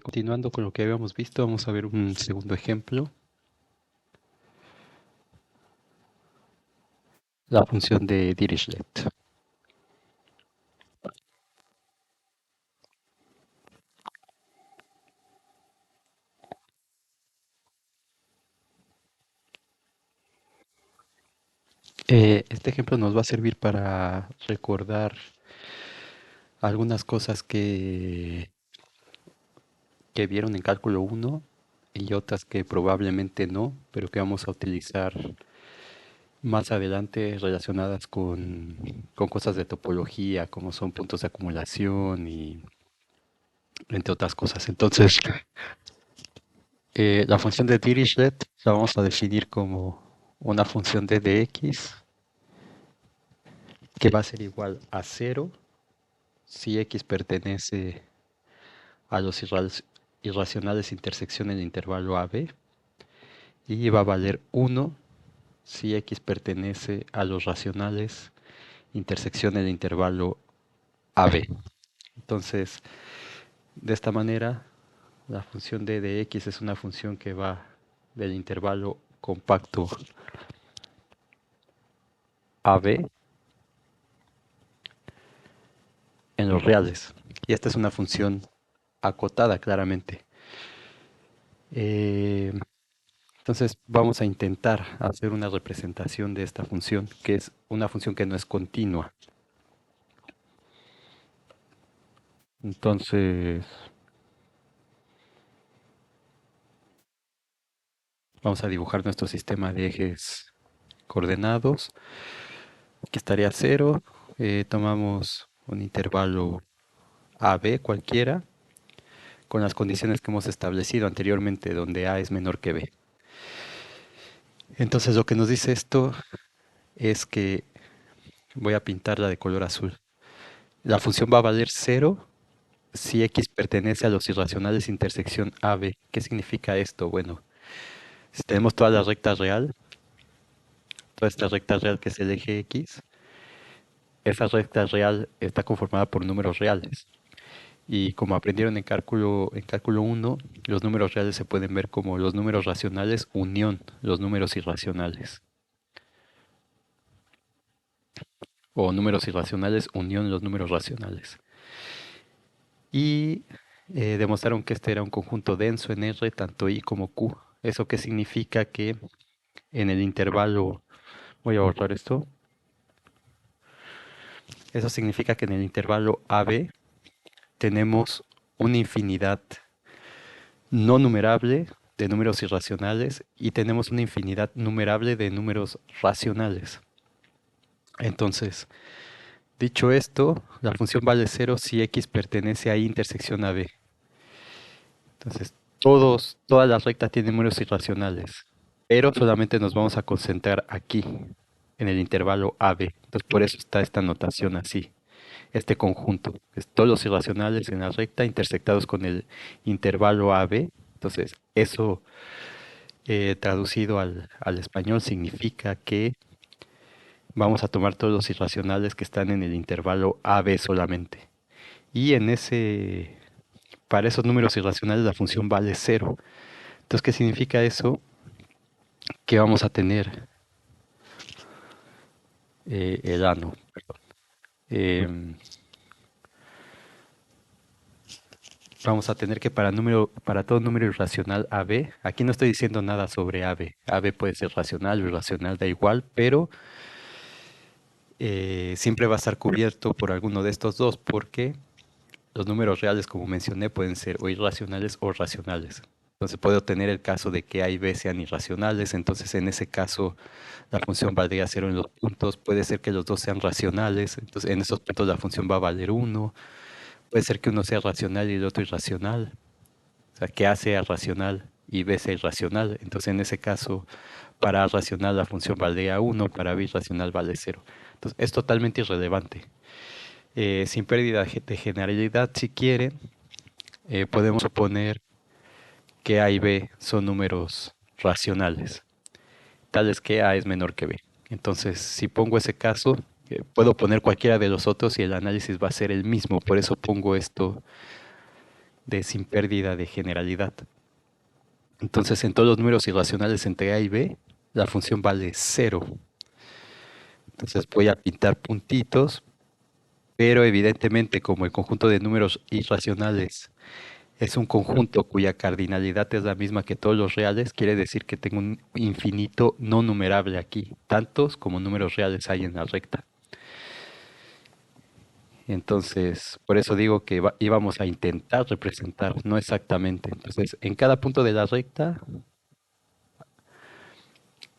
Continuando con lo que habíamos visto, vamos a ver un segundo ejemplo, la función de Dirichlet. Este ejemplo nos va a servir para recordar algunas cosas que vieron en cálculo 1 y otras que probablemente no, pero que vamos a utilizar más adelante relacionadas con cosas de topología, como son puntos de acumulación y entre otras cosas. Entonces, la función de Dirichlet la vamos a definir como una función de dx que va a ser igual a cero si x pertenece a los irracionales intersección en el intervalo AB y va a valer uno si x pertenece a los racionales intersección en el intervalo AB. Entonces, de esta manera, la función de x es una función que va del intervalo compacto AB en los reales. Y esta es una función acotada claramente. Entonces vamos a intentar hacer una representación de esta función, que es una función que no es continua. Entonces vamos a dibujar nuestro sistema de ejes coordenados, que estaría 0. Tomamos un intervalo AB cualquiera, con las condiciones que hemos establecido anteriormente, donde A es menor que B. Entonces lo que nos dice esto es que voy a pintarla de color azul. La función va a valer 0 si x pertenece a los irracionales intersección AB. ¿Qué significa esto? Bueno, si tenemos toda la recta real, toda esta recta real que es el eje X, esa recta real está conformada por números reales. Y como aprendieron en cálculo 1, los números reales se pueden ver como los números racionales unión los números irracionales. O números irracionales unión los números racionales. Y demostraron que este era un conjunto denso en R, tanto I como Q. ¿Eso qué significa? Que en el intervalo, voy a borrar esto, eso significa que en el intervalo AB tenemos una infinidad no numerable de números irracionales y tenemos una infinidad numerable de números racionales. Entonces, dicho esto, la función vale 0 si x pertenece a I intersección AB. Entonces, toda la recta tiene números irracionales, pero solamente nos vamos a concentrar aquí, en el intervalo AB. Entonces, por eso está esta notación así. Este conjunto, es todos los irracionales en la recta intersectados con el intervalo AB. Entonces, eso traducido al español significa que vamos a tomar todos los irracionales que están en el intervalo AB solamente. Y para esos números irracionales la función vale 0. Entonces, ¿qué significa eso? Que vamos a tener el ano, perdón. Em, Vamos a tener que para todo número irracional AB, aquí no estoy diciendo nada sobre AB. AB puede ser racional o irracional, da igual, pero siempre va a estar cubierto por alguno de estos dos, porque los números reales, como mencioné, pueden ser o irracionales o racionales. Entonces puedo tener el caso de que A y B sean irracionales, entonces en ese caso la función valdría 0 en los puntos, puede ser que los dos sean racionales, entonces en esos puntos la función va a valer 1, puede ser que uno sea racional y el otro irracional, o sea, que A sea racional y B sea irracional, entonces en ese caso para A racional la función valdría 1, para B irracional vale 0. Entonces es totalmente irrelevante. Sin pérdida de generalidad, si quieren, podemos suponer que A y B son números racionales, tales que A es menor que B. Entonces, si pongo ese caso, puedo poner cualquiera de los otros y el análisis va a ser el mismo. Por eso pongo esto de sin pérdida de generalidad. Entonces, en todos los números irracionales entre a y b, la función vale 0. Entonces voy a pintar puntitos, pero evidentemente como el conjunto de números irracionales es un conjunto cuya cardinalidad es la misma que todos los reales, quiere decir que tengo un infinito no numerable aquí, tantos como números reales hay en la recta. Entonces, por eso digo que íbamos a intentar representar, no exactamente. Entonces, en cada punto de la recta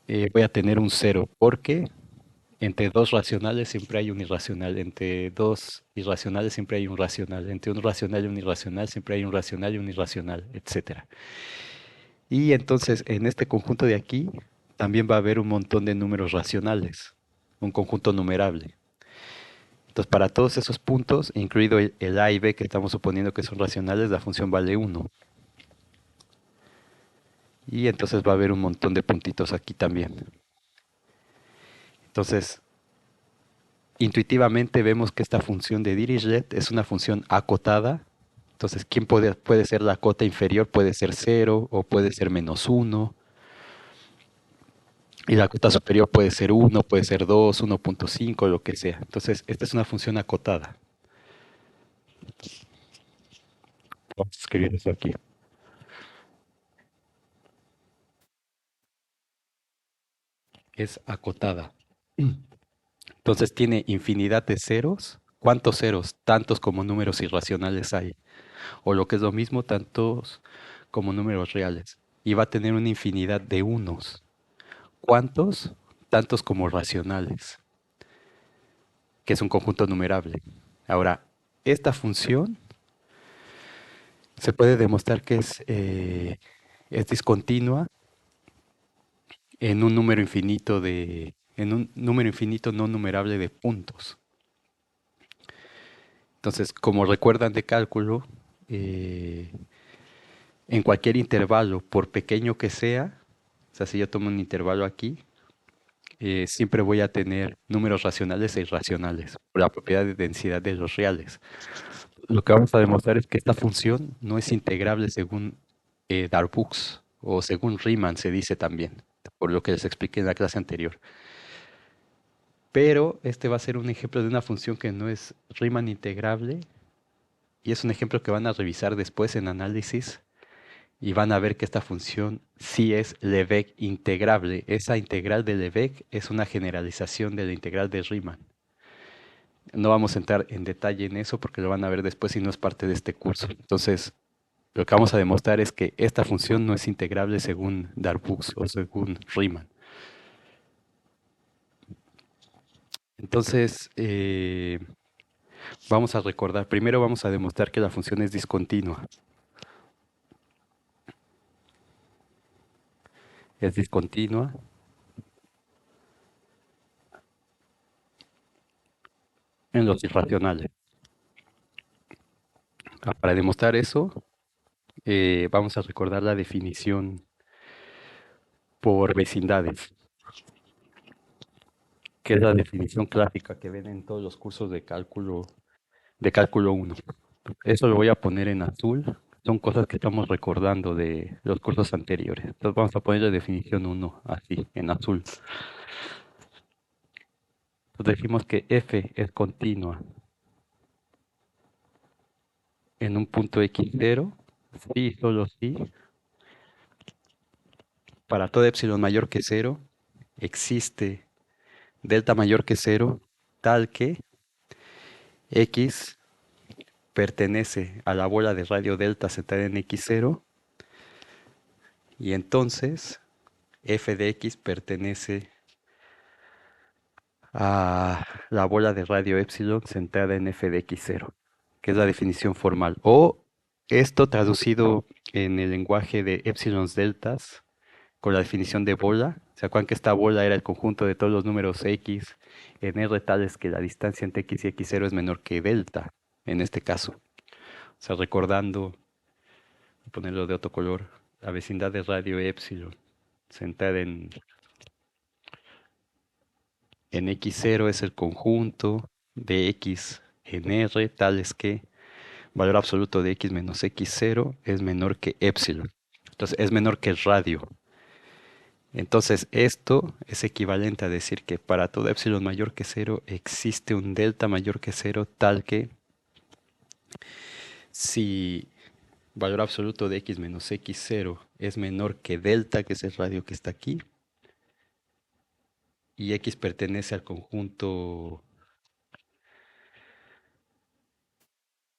voy a tener un cero, porque entre dos racionales siempre hay un irracional, entre dos irracionales siempre hay un racional, entre un racional y un irracional siempre hay un racional y un irracional, etcétera. Y entonces en este conjunto de aquí también va a haber un montón de números racionales, un conjunto numerable. Entonces para todos esos puntos, incluido el a y b que estamos suponiendo que son racionales, la función vale 1. Y entonces va a haber un montón de puntitos aquí también. Entonces, intuitivamente vemos que esta función de Dirichlet es una función acotada. Entonces, ¿quién puede ser la cota inferior? Puede ser 0 o puede ser -1. Y la cota superior puede ser 1, puede ser 2, 1.5, lo que sea. Entonces, esta es una función acotada. Vamos a escribir eso aquí. Es acotada. Entonces tiene infinidad de ceros. ¿Cuántos ceros? Tantos como números irracionales hay. O lo que es lo mismo, tantos como números reales. Y va a tener una infinidad de unos. ¿Cuántos? Tantos como racionales, que es un conjunto numerable. Ahora, esta función se puede demostrar que es discontinua en un número infinito no numerable de puntos. Entonces, como recuerdan de cálculo, eh, en cualquier intervalo, por pequeño que sea, o sea, si yo tomo un intervalo aquí, siempre voy a tener números racionales e irracionales, por la propiedad de densidad de los reales. Lo que vamos a demostrar es que esta función no es integrable según Darboux o según Riemann se dice también, por lo que les expliqué en la clase anterior. Pero este va a ser un ejemplo de una función que no es Riemann integrable y es un ejemplo que van a revisar después en análisis y van a ver que esta función sí es Lebesgue integrable. Esa integral de Lebesgue es una generalización de la integral de Riemann. No vamos a entrar en detalle en eso porque lo van a ver después y no es parte de este curso. Entonces, lo que vamos a demostrar es que esta función no es integrable según Darboux o según Riemann. Entonces, vamos a recordar, primero vamos a demostrar que la función es discontinua. Es discontinua en los irracionales. Para demostrar eso, vamos a recordar la definición por vecindades, que es la definición clásica que ven en todos los cursos de cálculo 1. Eso lo voy a poner en azul. Son cosas que estamos recordando de los cursos anteriores. Entonces vamos a poner la definición 1 así, en azul. Entonces decimos que f es continua en un punto x0, sí, solo sí, para todo epsilon mayor que 0, existe delta mayor que 0, tal que x pertenece a la bola de radio delta centrada en x0, y entonces f de x pertenece a la bola de radio epsilon centrada en f de x0, que es la definición formal. O esto traducido en el lenguaje de epsilons deltas con la definición de bola. ¿Se acuerdan que esta bola era el conjunto de todos los números x en R tales que la distancia entre x y x0 es menor que delta, en este caso? O sea, recordando, voy a ponerlo de otro color, la vecindad de radio epsilon centrada en x0 es el conjunto de x en R tales que valor absoluto de x menos x0 es menor que epsilon. Entonces es menor que el radio. Entonces esto es equivalente a decir que para todo epsilon mayor que cero existe un delta mayor que cero tal que si valor absoluto de x menos x0 es menor que delta, que es el radio que está aquí, y x pertenece al conjunto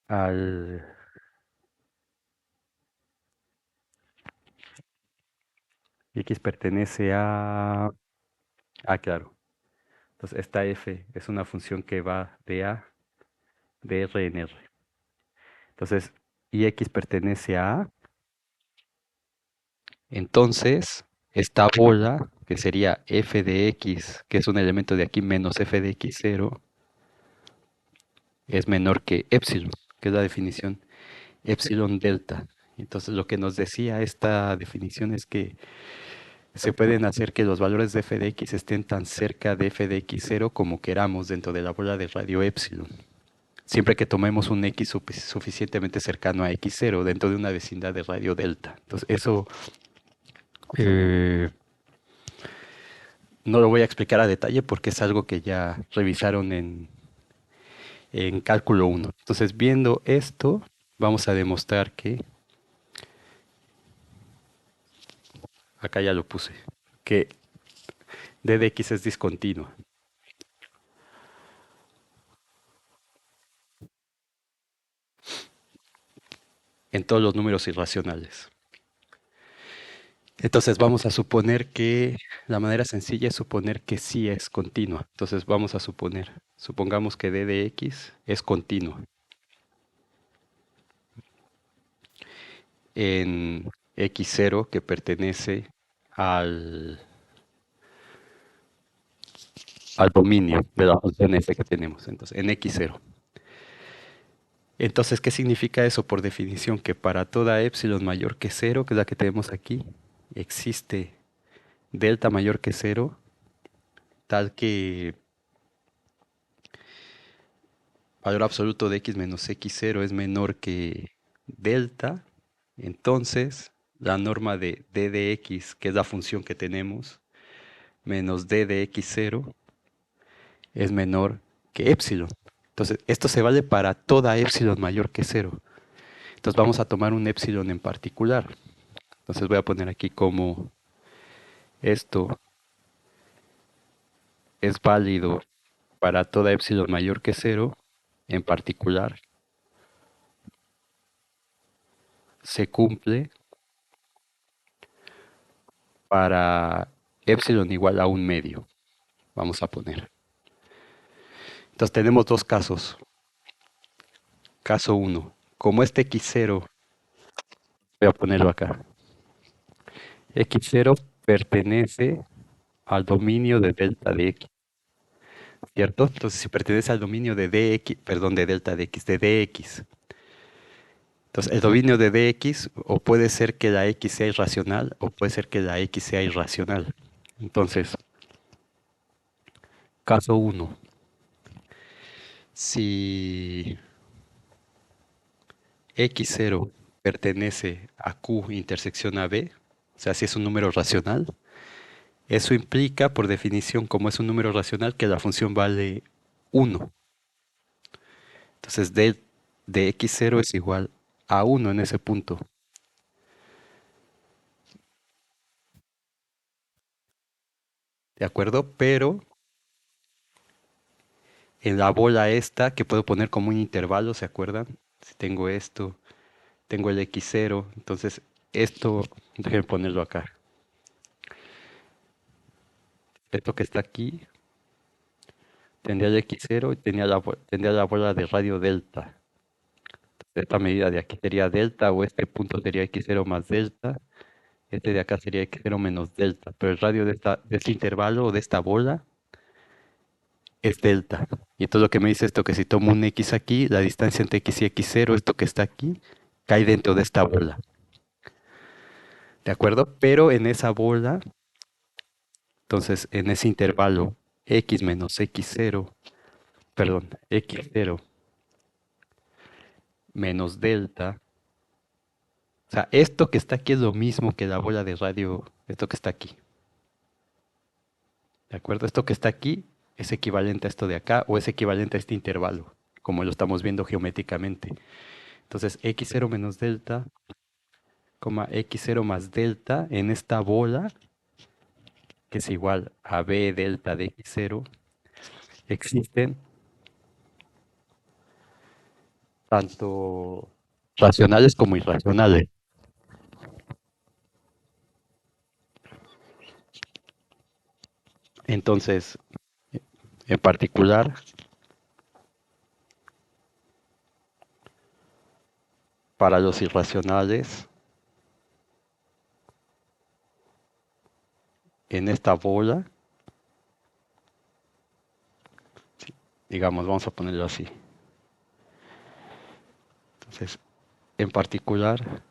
al x pertenece claro. Entonces esta f es una función que va de a de r en r. Entonces, y x pertenece a entonces esta bola, que sería f de x, que es un elemento de aquí menos f de x0, es menor que epsilon, que es la definición epsilon delta. Entonces lo que nos decía esta definición es que se pueden hacer que los valores de f de x estén tan cerca de f de x0 como queramos dentro de la bola de radio epsilon. Siempre que tomemos un x suficientemente cercano a x0 dentro de una vecindad de radio delta. Entonces eso eh, no lo voy a explicar a detalle porque es algo que ya revisaron en cálculo 1. Entonces viendo esto vamos a demostrar que, acá ya lo puse, que d de x es discontinua en todos los números irracionales. Entonces vamos a suponer que la manera sencilla es suponer que sí es continua. Entonces vamos a supongamos que d de x es continua en x0 que pertenece al, al dominio de la función f que tenemos. Entonces en x0. Entonces, ¿qué significa eso por definición? Que para toda epsilon mayor que cero, que es la que tenemos aquí, existe delta mayor que cero, tal que valor absoluto de x menos x0 es menor que delta, entonces la norma de d de x, que es la función que tenemos, menos d de x0 es menor que epsilon. Entonces, esto se vale para toda epsilon mayor que cero. Entonces vamos a tomar un epsilon en particular. Entonces voy a poner aquí como esto es válido para toda epsilon mayor que cero, en particular, se cumple para epsilon igual a un medio, vamos a poner. Entonces tenemos dos casos. Caso uno, como este x0, voy a ponerlo acá, x0 pertenece al dominio de delta de x, ¿cierto? Entonces si pertenece al dominio de dx, perdón, de delta de x, de dx, entonces el dominio de dx o puede ser que la x sea irracional o puede ser que la x sea irracional. Entonces, caso uno, si x0 pertenece a q intersección a b, o sea, si es un número racional, eso implica, por definición, como es un número racional, que la función vale 1. Entonces, de x0 es igual a 1 en ese punto. ¿De acuerdo? Pero en la bola esta, que puedo poner como un intervalo, ¿se acuerdan? Si tengo esto, tengo el x0, entonces esto, déjenme ponerlo acá. Esto que está aquí, tendría el x0 y tendría la bola de radio delta. Esta medida de aquí sería delta o este punto sería x0 más delta. Este de acá sería x0 menos delta. Pero el radio de este intervalo o de esta bola es delta. Y entonces lo que me dice esto que si tomo un x aquí, la distancia entre x y x0, esto que está aquí, cae dentro de esta bola. ¿De acuerdo? Pero en esa bola, entonces en ese intervalo x menos x0, perdón, x0 menos delta. O sea, esto que está aquí es lo mismo que la bola de radio, esto que está aquí. ¿De acuerdo? Esto que está aquí es equivalente a esto de acá o es equivalente a este intervalo, como lo estamos viendo geométricamente. Entonces, x0 menos delta, x0 más delta en esta bola, que es igual a b delta de x0, existen tanto racionales como irracionales. Entonces, en particular, para los irracionales, en esta bola, digamos, vamos a ponerlo así. Entonces, en particular,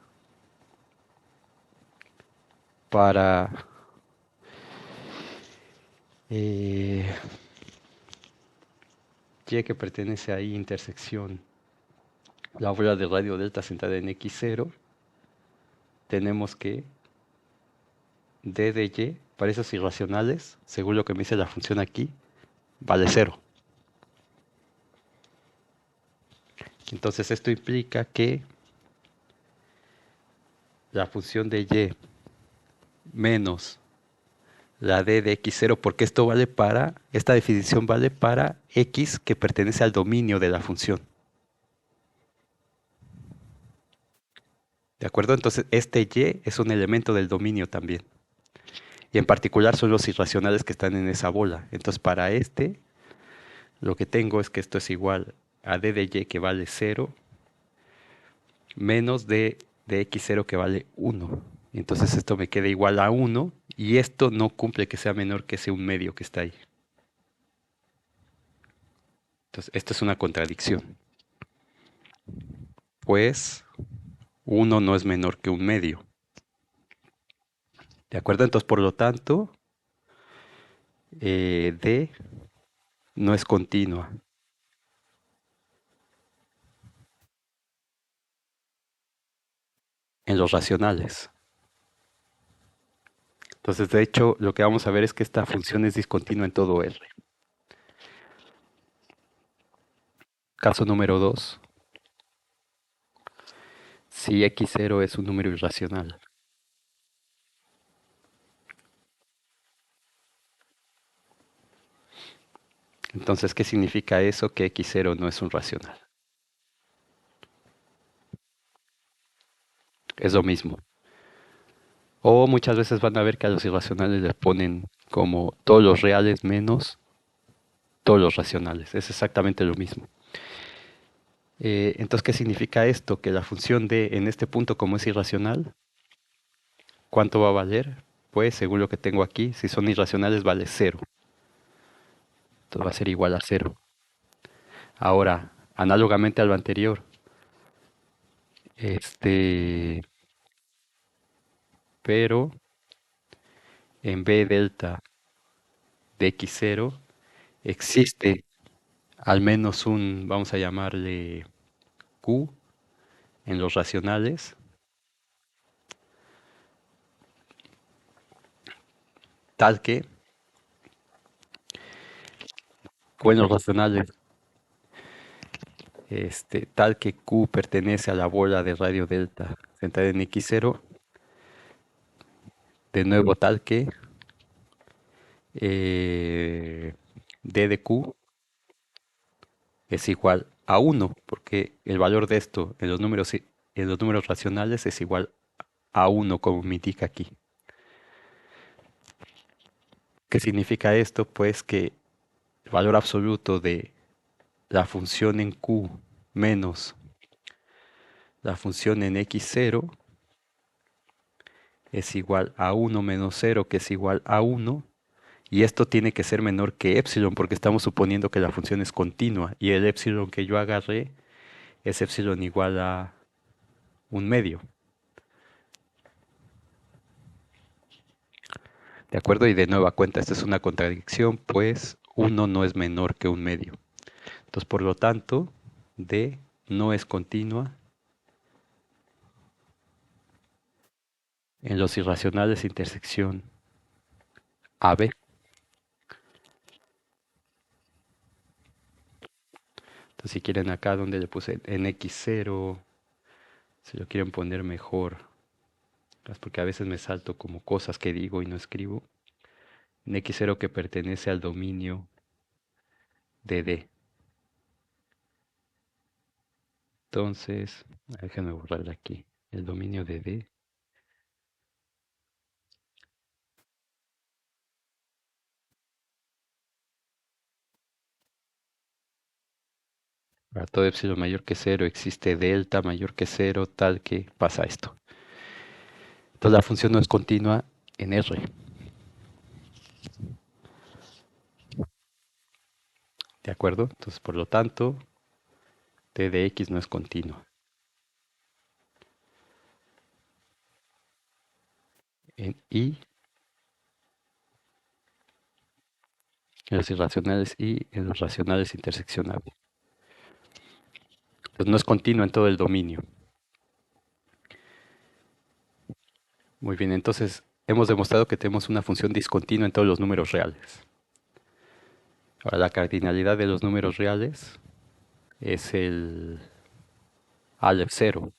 para y que pertenece a I intersección la bola de radio delta centrada en x0, tenemos que d de y, para esos irracionales, según lo que me dice la función aquí, vale 0. Entonces esto implica que la función de y menos la d de x0, porque esto vale para, esta definición vale para x que pertenece al dominio de la función. ¿De acuerdo? Entonces este y es un elemento del dominio también. Y en particular son los irracionales que están en esa bola. Entonces para este, lo que tengo es que esto es igual a d de y que vale 0 menos d de x0 que vale 1. Entonces esto me queda igual a 1 y esto no cumple que sea menor que ese un medio que está ahí. Entonces esto es una contradicción. Pues 1 no es menor que un medio. ¿De acuerdo? Entonces por lo tanto, d no es continua en los racionales. Entonces, de hecho, lo que vamos a ver es que esta función es discontinua en todo R. Caso número 2. Si x0 es un número irracional. Entonces, ¿qué significa eso? Que x0 no es un racional. Es lo mismo. O muchas veces van a ver que a los irracionales les ponen como todos los reales menos todos los racionales. Es exactamente lo mismo. Entonces, ¿qué significa esto? Que la función de en este punto, como es irracional, ¿cuánto va a valer? Pues, según lo que tengo aquí, si son irracionales vale 0. Entonces va a ser igual a 0. Ahora, análogamente a lo anterior, pero en B delta de x0 existe al menos un, vamos a llamarle q en los racionales, tal que q en los racionales, tal que q pertenece a la bola de radio delta centrada en x0, de nuevo tal que d de q es igual a 1, porque el valor de esto en los números racionales es igual a 1, como me indica aquí. ¿Qué significa esto? Pues que el valor absoluto de la función en q menos la función en x0 es igual a 1 menos 0, que es igual a 1, y esto tiene que ser menor que epsilon, porque estamos suponiendo que la función es continua, y el epsilon que yo agarré es epsilon igual a un medio. ¿De acuerdo? Y de nueva cuenta, esta es una contradicción, pues 1 no es menor que un medio. Entonces, por lo tanto, d no es continua en los irracionales intersección AB. Entonces, si quieren acá donde le puse en X0, si lo quieren poner mejor, es porque a veces me salto como cosas que digo y no escribo. En X0 que pertenece al dominio de D. Entonces, déjenme borrarle aquí. El dominio de D. Para todo epsilon mayor que cero existe delta mayor que cero, tal que pasa esto. Entonces la función no es continua en R. ¿De acuerdo? Entonces, por lo tanto, t de x no es continua. En I, en los irracionales I, en los racionales interseccionables. Entonces no es continua en todo el dominio. Muy bien, entonces hemos demostrado que tenemos una función discontinua en todos los números reales. Ahora, la cardinalidad de los números reales es el Aleph 0.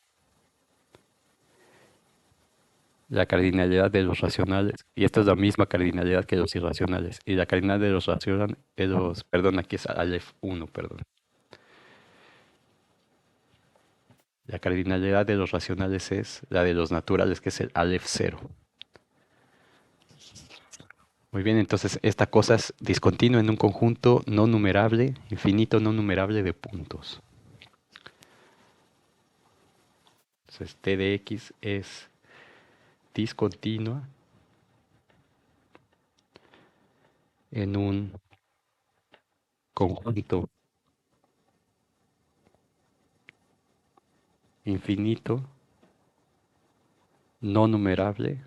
La cardinalidad de los racionales, y esta es la misma cardinalidad que los irracionales, y la cardinalidad de los racionales, perdón, aquí es Aleph 1, perdón. La cardinalidad de los racionales es la de los naturales, que es el Aleph 0. Muy bien, entonces esta cosa es discontinua en un conjunto no numerable, infinito no numerable de puntos. Entonces t de x es discontinua en un conjunto infinito no numerable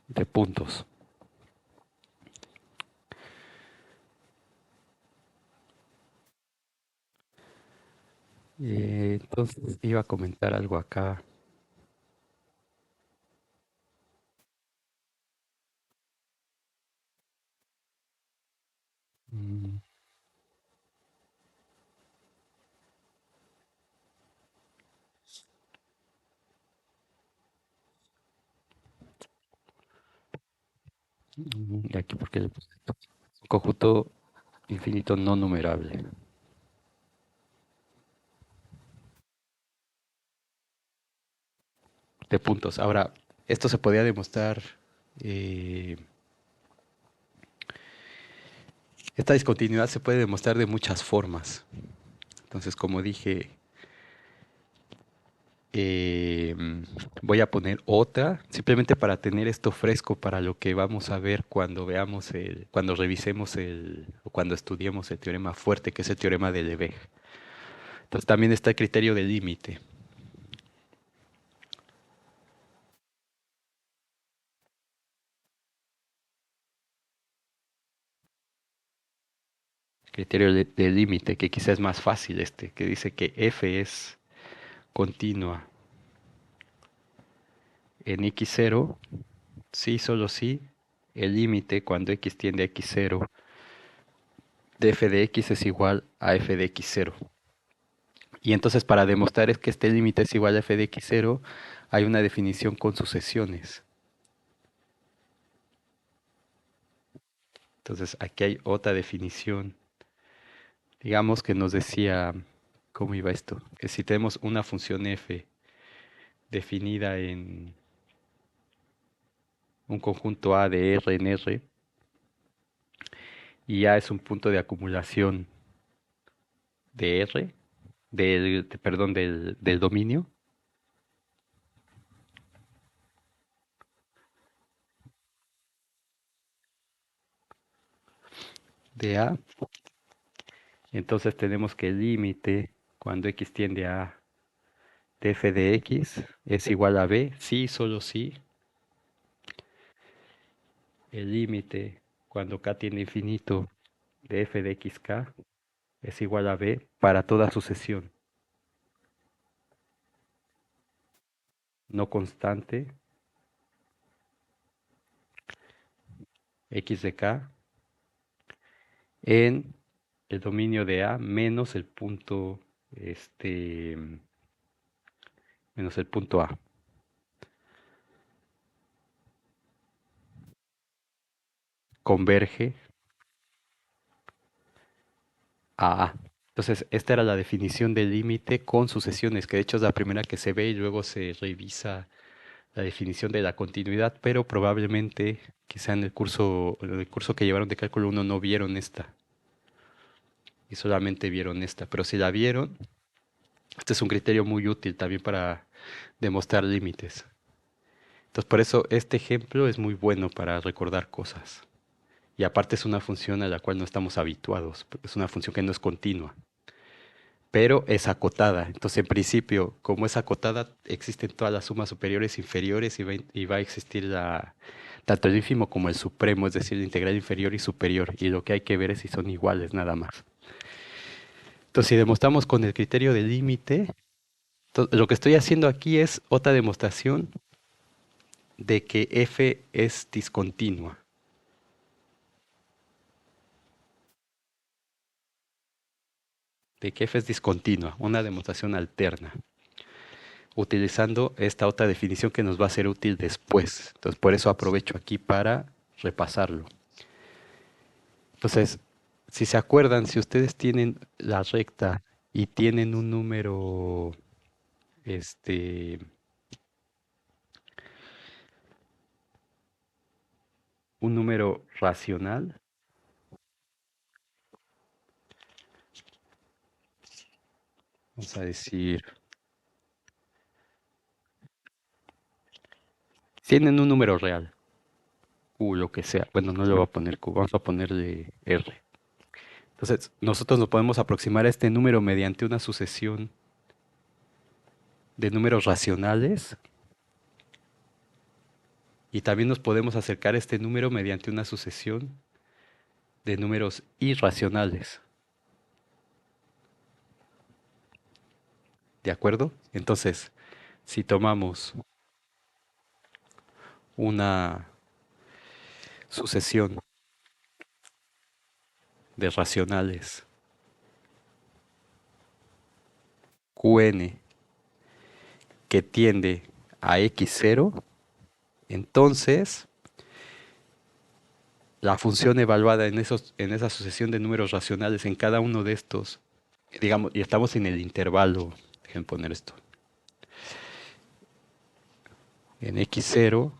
de puntos. Entonces iba a comentar algo acá. Mm, y aquí porque le puse esto. Un conjunto infinito no numerable de puntos. Ahora, esto se podía demostrar. eh, Esta discontinuidad se puede demostrar de muchas formas. Entonces, como dije, eh, voy a poner otra, simplemente para tener esto fresco para lo que vamos a ver cuando veamos cuando revisemos o cuando estudiemos el teorema fuerte, que es el teorema de Lebesgue. Entonces, también está el criterio del límite. Criterio del límite, que quizás es más fácil que dice que f es continua en x0, sí, solo sí, el límite cuando x tiende a x0 de f de x es igual a f de x0. Y entonces para demostrar es que este límite es igual a f de x0, hay una definición con sucesiones. Entonces aquí hay otra definición. Digamos que nos decía, ¿cómo iba esto? Que si tenemos una función f definida en un conjunto A de R en R, y A es un punto de acumulación de R, perdón, del dominio de A. Entonces tenemos que el límite cuando x tiende a de f de x es igual a b, sí, solo sí. El límite cuando k tiende a infinito de f de xk es igual a b para toda sucesión no constante x de k en el dominio de A menos el punto, menos el punto A. Converge a A. Entonces, esta era la definición del límite con sucesiones, que de hecho es la primera que se ve y luego se revisa la definición de la continuidad, pero probablemente quizá en el curso que llevaron de cálculo 1 no vieron esta y solamente vieron esta, pero si la vieron, este es un criterio muy útil también para demostrar límites. Entonces, por eso este ejemplo es muy bueno para recordar cosas. Y aparte es una función a la cual no estamos habituados, es una función que no es continua, pero es acotada. Entonces, en principio, como es acotada, existen todas las sumas superiores e inferiores y va a existir tanto el ínfimo como el supremo, es decir, la integral inferior y superior. Y lo que hay que ver es si son iguales, nada más. Entonces, si demostramos con el criterio de límite, lo que estoy haciendo aquí es otra demostración de que f es discontinua. De que f es discontinua, una demostración alterna, utilizando esta otra definición que nos va a ser útil después. Entonces, por eso aprovecho aquí para repasarlo. Entonces, si se acuerdan, si ustedes tienen la recta y tienen este, un número racional, vamos a decir, tienen un número real, Q, lo que sea. Bueno, no le voy a poner Q, vamos a ponerle R. Entonces, nosotros nos podemos aproximar a este número mediante una sucesión de números racionales y también nos podemos acercar a este número mediante una sucesión de números irracionales. ¿De acuerdo? Entonces, si tomamos una sucesión de racionales Qn que tiende a x0, entonces la función evaluada en esa sucesión de números racionales en cada uno de estos, digamos, y estamos en el intervalo, déjenme poner esto, en x0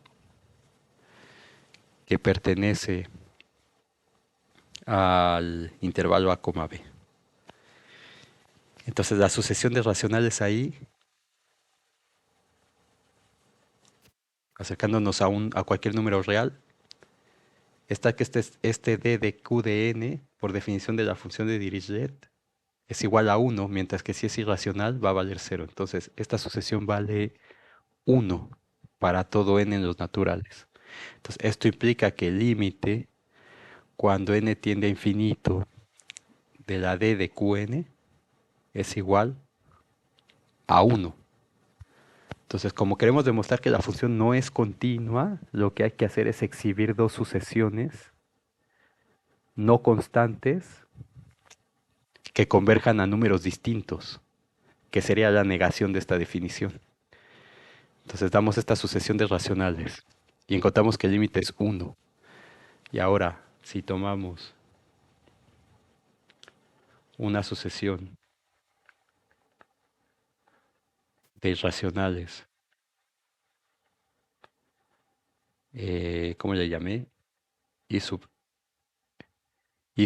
que pertenece al intervalo a, b. Entonces la sucesión de racionales ahí, acercándonos a cualquier número real, está que este d de q de n, por definición de la función de Dirichlet, es igual a 1, mientras que si es irracional va a valer 0. Entonces esta sucesión vale 1 para todo n en los naturales. Entonces esto implica que el límite, cuando n tiende a infinito, de la d de qn es igual a 1. Entonces, como queremos demostrar que la función no es continua, lo que hay que hacer es exhibir dos sucesiones no constantes que converjan a números distintos, que sería la negación de esta definición. Entonces damos esta sucesión de racionales y encontramos que el límite es 1. Y ahora, si tomamos una sucesión de irracionales, ¿cómo le llamé? I sub,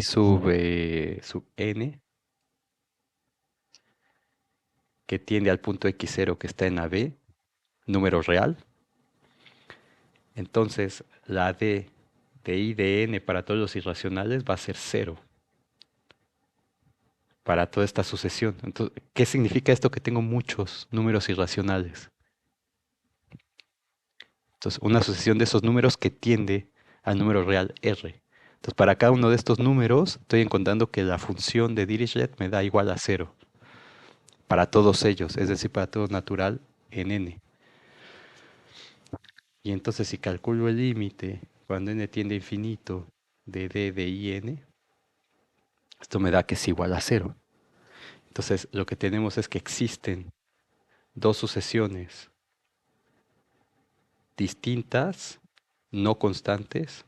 sub n, que tiende al punto x0 que está en AB, número real. Entonces, la d de I de n para todos los irracionales va a ser 0 para toda esta sucesión. Entonces, ¿qué significa esto? Que tengo muchos números irracionales. Entonces, una sucesión de esos números que tiende al número real R. Entonces, para cada uno de estos números, estoy encontrando que la función de Dirichlet me da igual a cero. Para todos ellos, es decir, para todo natural en n. Y entonces, si calculo el límite cuando n tiende a infinito de d de in, esto me da que es igual a cero. Entonces, lo que tenemos es que existen dos sucesiones distintas, no constantes,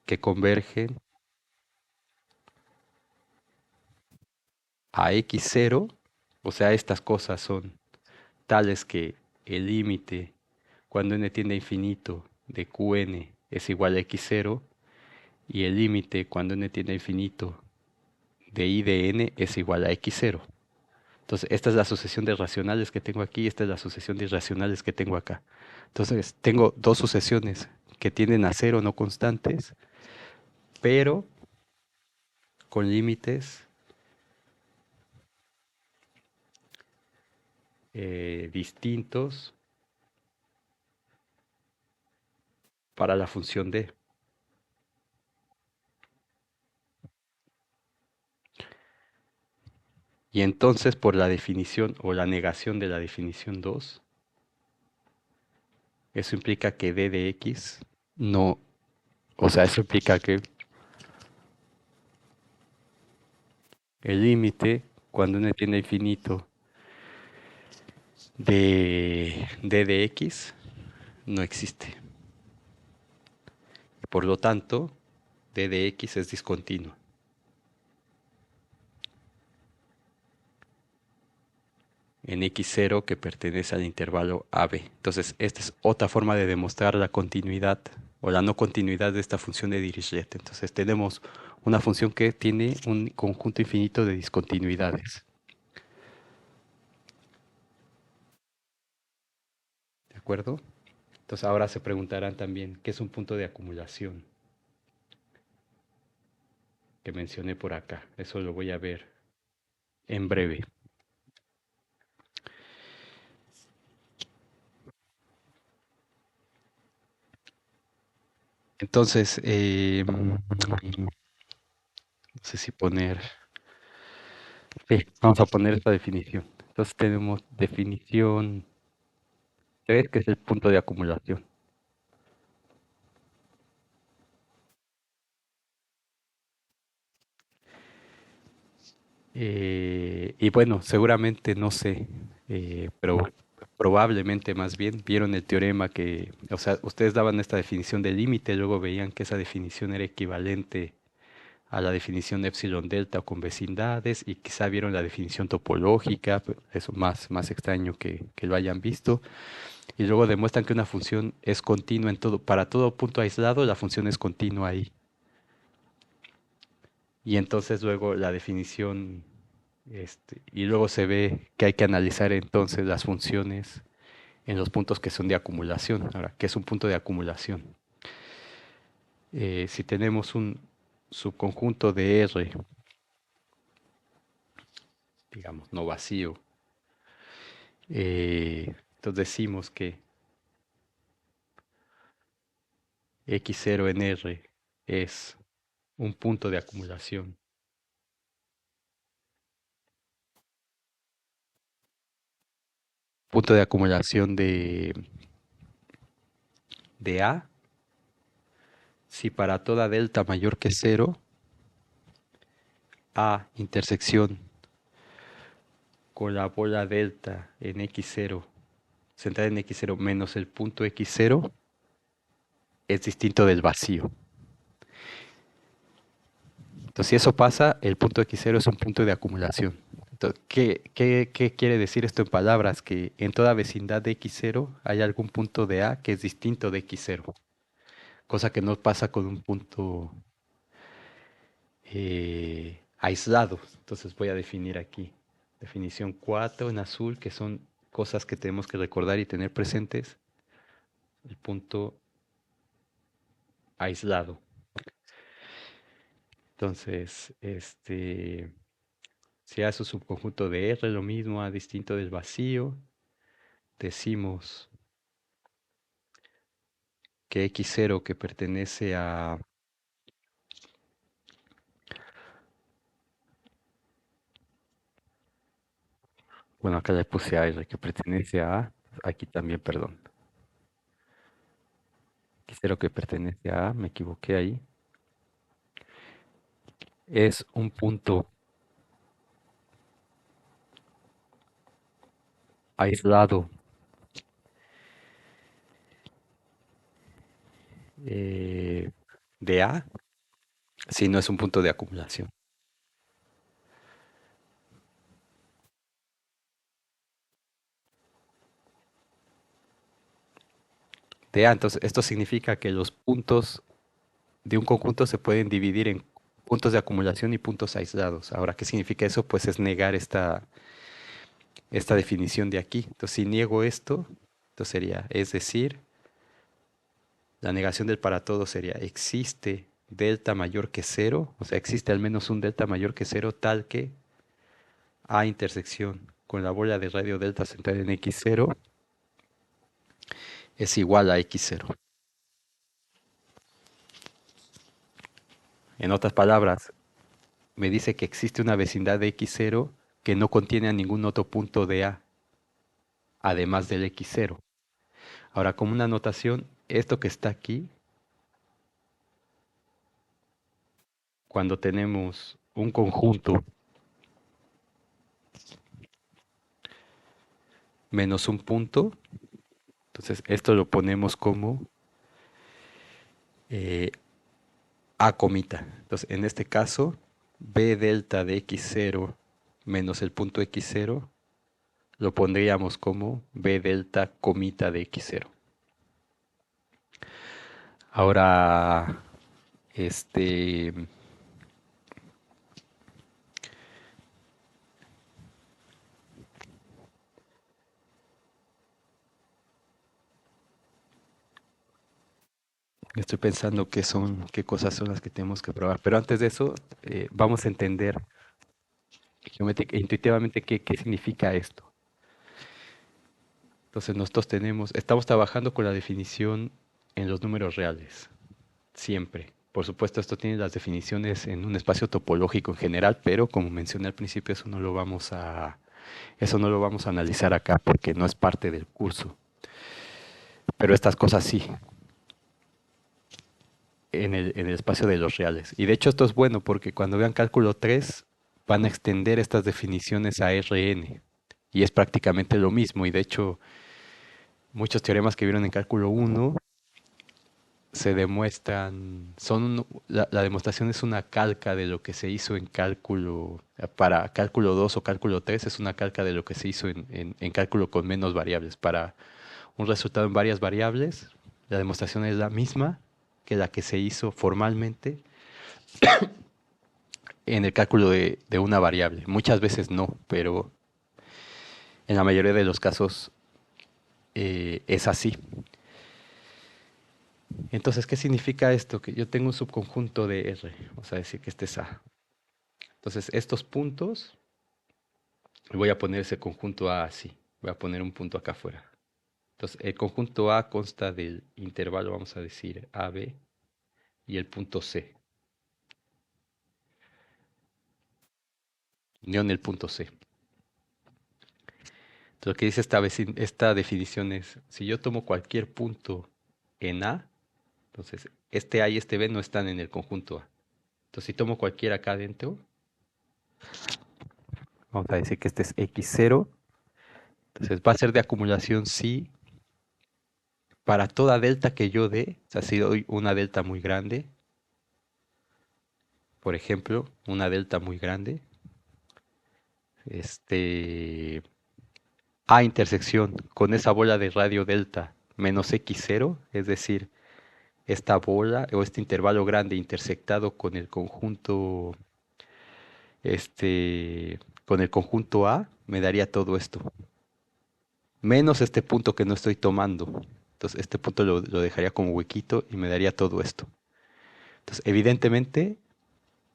que convergen a x0, o sea, estas cosas son tales que el límite cuando n tiende a infinito de Qn es igual a x0 y el límite cuando n tiende a infinito de I de n es igual a x0. Entonces, esta es la sucesión de racionales que tengo aquí, esta es la sucesión de irracionales que tengo acá. Entonces, tengo dos sucesiones que tienden a cero no constantes, pero con límites distintos para la función d. Y entonces, por la definición o la negación de la definición 2, eso implica que d de x no, o sea, eso implica que el límite cuando n tiende a infinito de d de x no existe. Por lo tanto, d de x es discontinuo en x0 que pertenece al intervalo AB. Entonces, esta es otra forma de demostrar la continuidad o la no continuidad de esta función de Dirichlet. Entonces, tenemos una función que tiene un conjunto infinito de discontinuidades. ¿De acuerdo? Entonces, ahora se preguntarán también, ¿qué es un punto de acumulación? Que mencioné por acá. Eso lo voy a ver en breve. Entonces, no sé si poner... Sí, vamos a poner esta definición. Entonces tenemos definición 3, que es el punto de acumulación. Y bueno, seguramente no sé, pero probablemente más bien vieron el teorema que, o sea, ustedes daban esta definición de límite, luego veían que esa definición era equivalente a la definición de epsilon delta o con vecindades y quizá vieron la definición topológica, pero eso más extraño que lo hayan visto. Y luego demuestran que una función es continua en todo, para todo punto aislado, la función es continua ahí. Y entonces luego la definición, y luego se ve que hay que analizar entonces las funciones en los puntos que son de acumulación. Ahora, ¿qué es un punto de acumulación? Si tenemos un subconjunto de R, digamos, no vacío, entonces decimos que x0 en R es un punto de acumulación. Punto de acumulación de A, si para toda delta mayor que cero, A intersección con la bola delta en x0, centrada en x0 menos el punto x0, es distinto del vacío. Entonces, si eso pasa, el punto x0 es un punto de acumulación. Entonces, ¿qué quiere decir esto en palabras? Que en toda vecindad de x0 hay algún punto de A que es distinto de x0, cosa que no pasa con un punto aislado. Entonces voy a definir aquí. Definición 4 en azul, que son cosas que tenemos que recordar y tener presentes. El punto aislado. Entonces, si A es un subconjunto de R, lo mismo A distinto del vacío, decimos que x0 que pertenece a, bueno, acá le puse a R, que pertenece a, aquí también, perdón, x0 que pertenece a, me equivoqué ahí, es un punto aislado eh, de A, si no es un punto de acumulación. De A, entonces esto significa que los puntos de un conjunto se pueden dividir en puntos de acumulación y puntos aislados. Ahora, ¿qué significa eso? Pues es negar esta definición de aquí. Entonces, si niego esto, entonces sería, es decir, la negación del para todo sería, existe delta mayor que cero, o sea, existe al menos un delta mayor que cero tal que A intersección con la bola de radio delta centrada en x0 es igual a x0. En otras palabras, me dice que existe una vecindad de x0 que no contiene a ningún otro punto de A, además del x0. Ahora, como una anotación, esto que está aquí, cuando tenemos un conjunto menos un punto, entonces esto lo ponemos como eh, A comita. Entonces, en este caso, B delta de x0 menos el punto x0 lo pondríamos como B delta comita de x0. Ahora, este, estoy pensando qué cosas son las que tenemos que probar. Pero antes de eso, vamos a entender intuitivamente qué significa esto. Entonces nosotros estamos trabajando con la definición en los números reales, siempre. Por supuesto, esto tiene las definiciones en un espacio topológico en general, pero como mencioné al principio, eso no lo vamos a analizar acá porque no es parte del curso. Pero estas cosas sí, en el espacio de los reales. Y de hecho esto es bueno porque cuando vean cálculo 3 van a extender estas definiciones a Rn. Y es prácticamente lo mismo. Y de hecho muchos teoremas que vieron en cálculo 1 se demuestran, la demostración es una calca de lo que se hizo en cálculo, para cálculo 2 o cálculo 3 es una calca de lo que se hizo en cálculo con menos variables. Para un resultado en varias variables, la demostración es la misma que la que se hizo formalmente en el cálculo de una variable. Muchas veces no, pero en la mayoría de los casos es así. Entonces, ¿qué significa esto? Que yo tengo un subconjunto de R, vamos a decir que este es A. Entonces, estos puntos, voy a poner ese conjunto A así, voy a poner un punto acá afuera. Entonces, el conjunto A consta del intervalo, vamos a decir, AB y el punto C, unión el punto C. Entonces, lo que dice esta definición es, si yo tomo cualquier punto en A, entonces este A y este B no están en el conjunto A. Entonces, si tomo cualquiera acá adentro, vamos a decir que este es x0, entonces va a ser de acumulación sí para toda delta que yo dé, o sea, si doy una delta muy grande, por ejemplo, una delta muy grande, este A intersección con esa bola de radio delta menos x0, es decir, esta bola o este intervalo grande intersectado con el conjunto A, me daría todo esto. Menos este punto que no estoy tomando. Entonces, este punto lo dejaría como huequito y me daría todo esto. Entonces, evidentemente,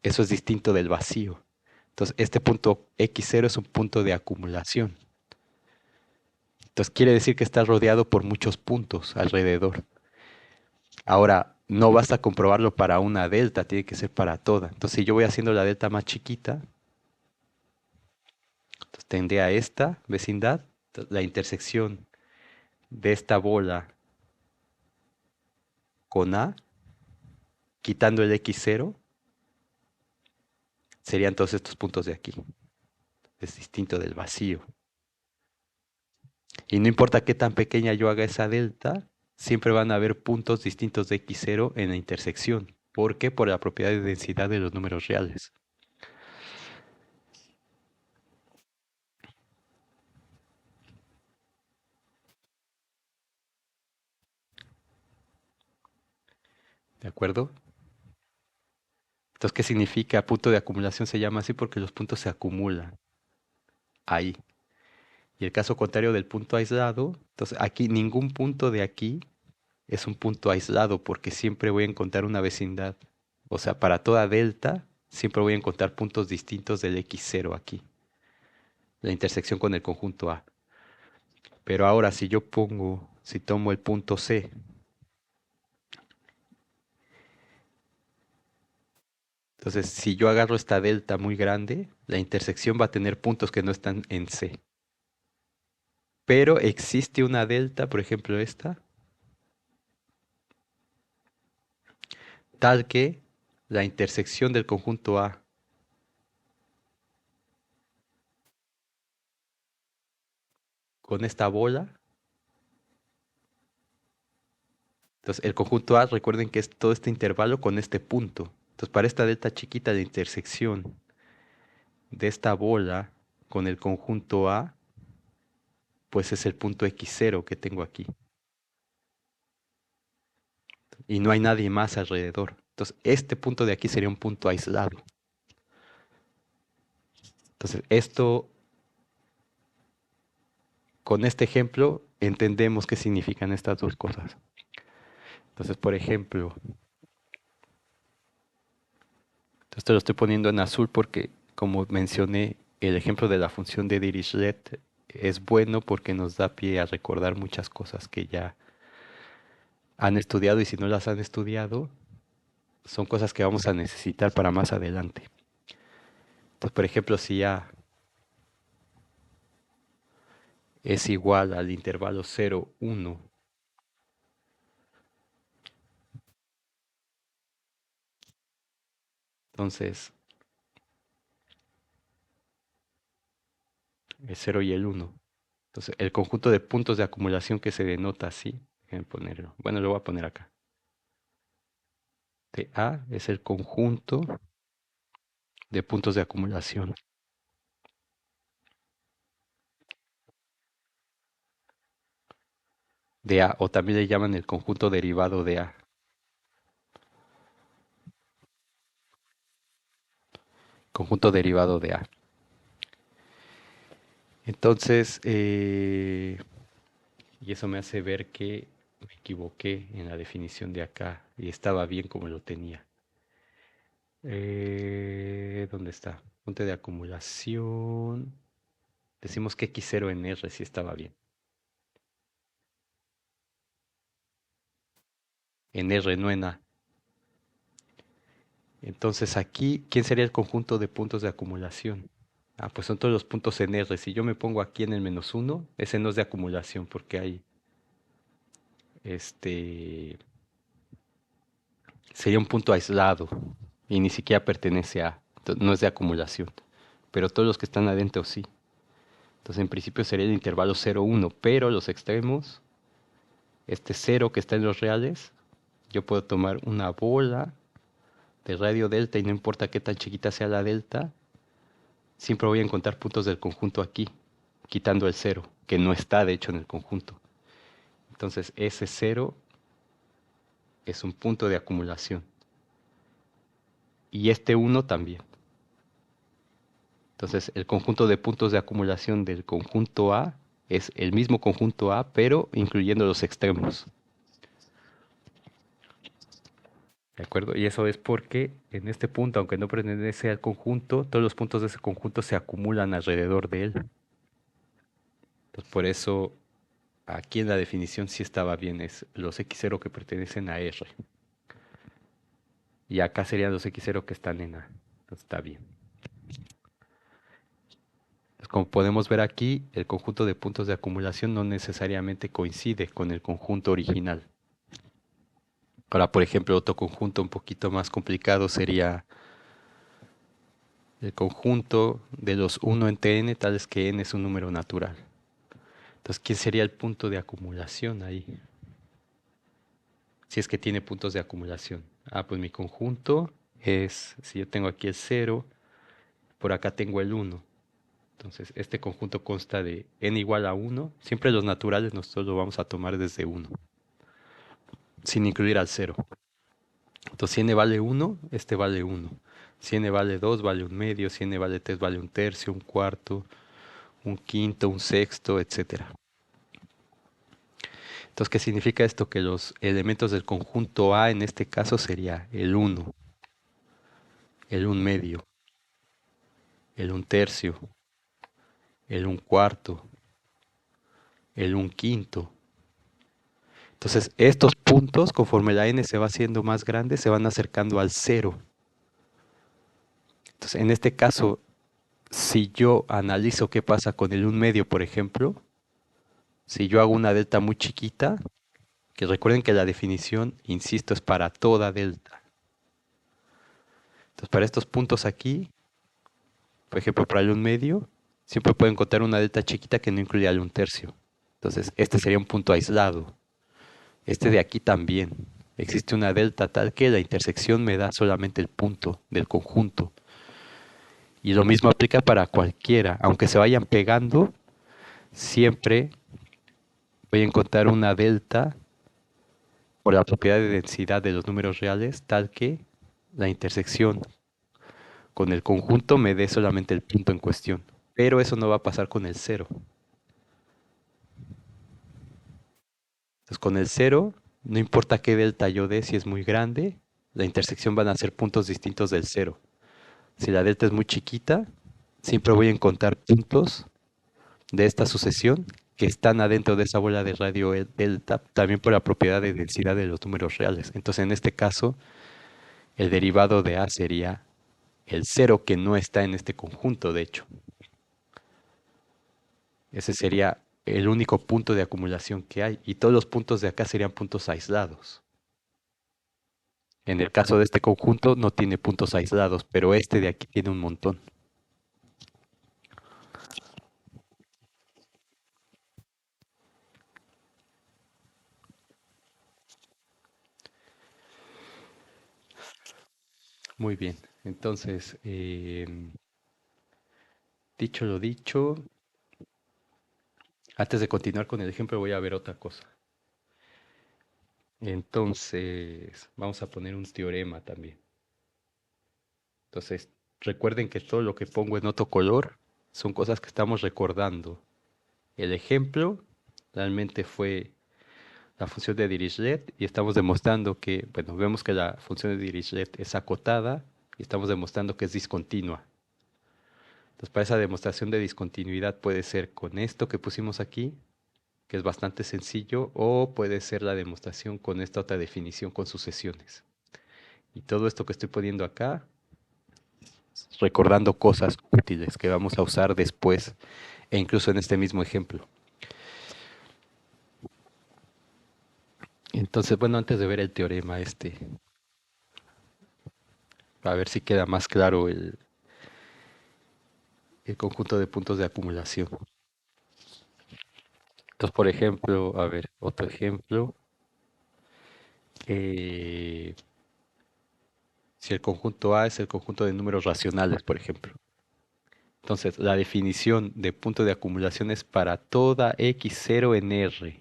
eso es distinto del vacío. Entonces, este punto x0 es un punto de acumulación. Entonces, quiere decir que está rodeado por muchos puntos alrededor. Ahora, no basta comprobarlo para una delta, tiene que ser para toda. Entonces, si yo voy haciendo la delta más chiquita, entonces tendría esta vecindad, la intersección de esta bola con A, quitando el x0, serían todos estos puntos de aquí. Es distinto del vacío. Y no importa qué tan pequeña yo haga esa delta, siempre van a haber puntos distintos de x0 en la intersección. ¿Por qué? Por la propiedad de densidad de los números reales. ¿De acuerdo? Entonces, ¿qué significa punto de acumulación? Se llama así porque los puntos se acumulan ahí. Y el caso contrario del punto aislado, entonces aquí ningún punto de aquí es un punto aislado porque siempre voy a encontrar una vecindad. O sea, para toda delta siempre voy a encontrar puntos distintos del x0 aquí, la intersección con el conjunto A. Pero ahora si tomo el punto C, entonces si yo agarro esta delta muy grande, la intersección va a tener puntos que no están en C. Pero existe una delta, por ejemplo esta, tal que la intersección del conjunto A con esta bola, entonces el conjunto A, recuerden que es todo este intervalo con este punto. Entonces para esta delta chiquita de intersección de esta bola con el conjunto A, pues es el punto x0 que tengo aquí. Y no hay nadie más alrededor. Entonces este punto de aquí sería un punto aislado. Entonces esto, con este ejemplo, entendemos qué significan estas dos cosas. Entonces, por ejemplo, esto lo estoy poniendo en azul porque, como mencioné, el ejemplo de la función de Dirichlet es bueno porque nos da pie a recordar muchas cosas que ya han estudiado y si no las han estudiado, son cosas que vamos a necesitar para más adelante. Entonces, por ejemplo, si A es igual al intervalo 0, 1, entonces el 0 y el 1. Entonces, el conjunto de puntos de acumulación que se denota así, déjenme ponerlo. Bueno, lo voy a poner acá. De A es el conjunto de puntos de acumulación de A, o también le llaman el conjunto derivado de A. Conjunto derivado de A. Entonces, y eso me hace ver que me equivoqué en la definición de acá y estaba bien como lo tenía. ¿Dónde está? Punto de acumulación. Decimos que x0 en R sí estaba bien. En R, no en A. Entonces aquí, ¿quién sería el conjunto de puntos de acumulación? Ah, pues son todos los puntos en R. Si yo me pongo aquí en el -1, ese no es de acumulación porque hay, este, sería un punto aislado y ni siquiera pertenece a, no es de acumulación. Pero todos los que están adentro sí. Entonces en principio sería el intervalo 0, 1, pero los extremos, este 0 que está en los reales, yo puedo tomar una bola de radio delta y no importa qué tan chiquita sea la delta, siempre voy a encontrar puntos del conjunto aquí, quitando el 0, que no está de hecho en el conjunto. Entonces ese 0 es un punto de acumulación. Y este 1 también. Entonces el conjunto de puntos de acumulación del conjunto A es el mismo conjunto A, pero incluyendo los extremos. ¿De acuerdo? Y eso es porque en este punto, aunque no pertenece al conjunto, todos los puntos de ese conjunto se acumulan alrededor de él. Entonces, por eso aquí en la definición sí estaba bien, es los x0 que pertenecen a R. Y acá serían los x0 que están en A. Entonces está bien. Entonces, como podemos ver aquí, el conjunto de puntos de acumulación no necesariamente coincide con el conjunto original. Ahora, por ejemplo, otro conjunto un poquito más complicado sería el conjunto de los 1 entre n, tales que n es un número natural. Entonces, ¿quién sería el punto de acumulación ahí? Si es que tiene puntos de acumulación. Ah, pues mi conjunto es, si yo tengo aquí el 0, por acá tengo el 1. Entonces, este conjunto consta de n igual a 1. Siempre los naturales nosotros lo vamos a tomar desde 1, sin incluir al 0. Entonces, si n vale 1, este vale 1. Si n vale 2, vale un medio. Si n vale 3, vale un tercio, un cuarto, un quinto, un sexto, etcétera. Entonces, ¿qué significa esto? Que los elementos del conjunto A en este caso sería el 1, el un medio, el un tercio, el un cuarto, el un quinto. Entonces, estos puntos, conforme la n se va haciendo más grande, se van acercando al 0. Entonces, en este caso, si yo analizo qué pasa con el un medio, por ejemplo, si yo hago una delta muy chiquita, que recuerden que la definición, insisto, es para toda delta. Entonces, para estos puntos aquí, por ejemplo, para el un medio, siempre puedo encontrar una delta chiquita que no incluya el un tercio. Entonces, este sería un punto aislado. Este de aquí también. Existe una delta tal que la intersección me da solamente el punto del conjunto. Y lo mismo aplica para cualquiera. Aunque se vayan pegando, siempre voy a encontrar una delta por la propiedad de densidad de los números reales tal que la intersección con el conjunto me dé solamente el punto en cuestión. Pero eso no va a pasar con el cero. Entonces con el cero, no importa qué delta yo dé, si es muy grande, la intersección van a ser puntos distintos del cero. Si la delta es muy chiquita, siempre voy a encontrar puntos de esta sucesión que están adentro de esa bola de radio delta, también por la propiedad de densidad de los números reales. Entonces en este caso, el derivado de A sería el cero que no está en este conjunto, de hecho. Ese sería el único punto de acumulación que hay. Y todos los puntos de acá serían puntos aislados. En el caso de este conjunto no tiene puntos aislados, pero este de aquí tiene un montón. Muy bien. Entonces, dicho lo dicho, antes de continuar con el ejemplo voy a ver otra cosa. Entonces, vamos a poner un teorema también. Entonces, recuerden que todo lo que pongo en otro color son cosas que estamos recordando. El ejemplo realmente fue la función de Dirichlet y estamos demostrando que, bueno, vemos que la función de Dirichlet es acotada y estamos demostrando que es discontinua. Entonces, para esa demostración de discontinuidad puede ser con esto que pusimos aquí, que es bastante sencillo, o puede ser la demostración con esta otra definición con sucesiones. Y todo esto que estoy poniendo acá, recordando cosas útiles que vamos a usar después e incluso en este mismo ejemplo. Entonces, bueno, antes de ver el teorema este, a ver si queda más claro el conjunto de puntos de acumulación. Entonces, por ejemplo, a ver, otro ejemplo. eh, si el conjunto A es el conjunto de números racionales, por ejemplo. Entonces, la definición de punto de acumulación es para toda x0 en R.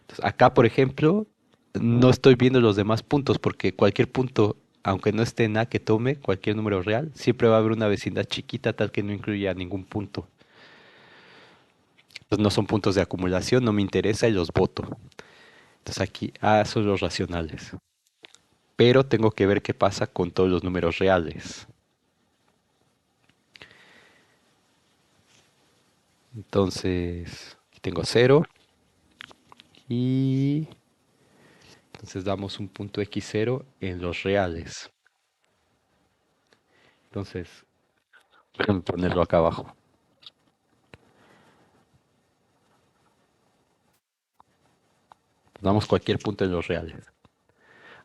Entonces, acá, por ejemplo, no estoy viendo los demás puntos porque cualquier punto, aunque no esté en A que tome, cualquier número real, siempre va a haber una vecindad chiquita tal que no incluya ningún punto. Entonces, no son puntos de acumulación, no me interesa y los voto. Entonces, aquí A son los racionales. Pero tengo que ver qué pasa con todos los números reales. Entonces, aquí tengo 0. Y entonces damos un punto x0 en los reales. Entonces, déjame ponerlo acá abajo. Damos cualquier punto en los reales.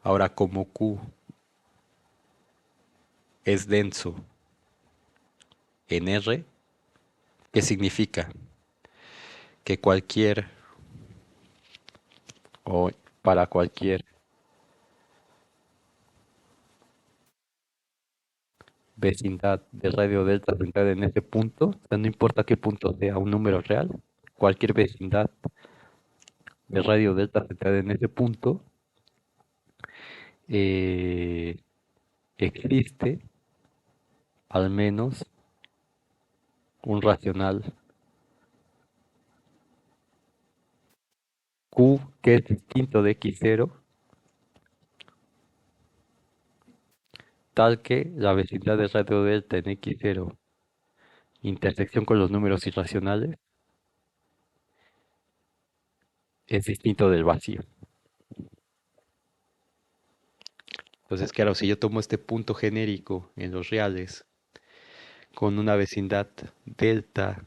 Ahora, como Q es denso en R, ¿qué significa? Que cualquier o para cualquier vecindad de radio delta centrada en ese punto, o sea, no importa qué punto sea un número real, cualquier vecindad de radio delta centrada en ese punto eh, existe al menos un racional Q que es distinto de x0, tal que la vecindad de radio delta en x0 intersección con los números irracionales es distinto del vacío. Entonces, claro, si yo tomo este punto genérico en los reales con una vecindad delta,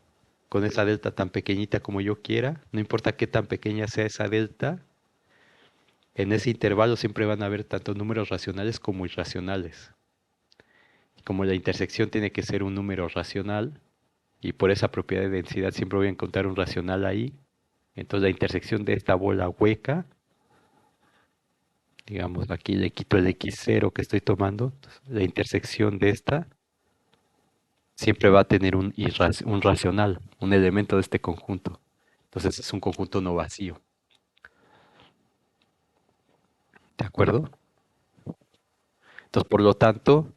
con esa delta tan pequeñita como yo quiera, no importa qué tan pequeña sea esa delta, en ese intervalo siempre van a haber tanto números racionales como irracionales. Como la intersección tiene que ser un número racional, y por esa propiedad de densidad siempre voy a encontrar un racional ahí, entonces la intersección de esta bola hueca, digamos aquí le quito el x0 que estoy tomando, la intersección de esta siempre va a tener un racional, un elemento de este conjunto. Entonces es un conjunto no vacío. ¿De acuerdo? Entonces, por lo tanto,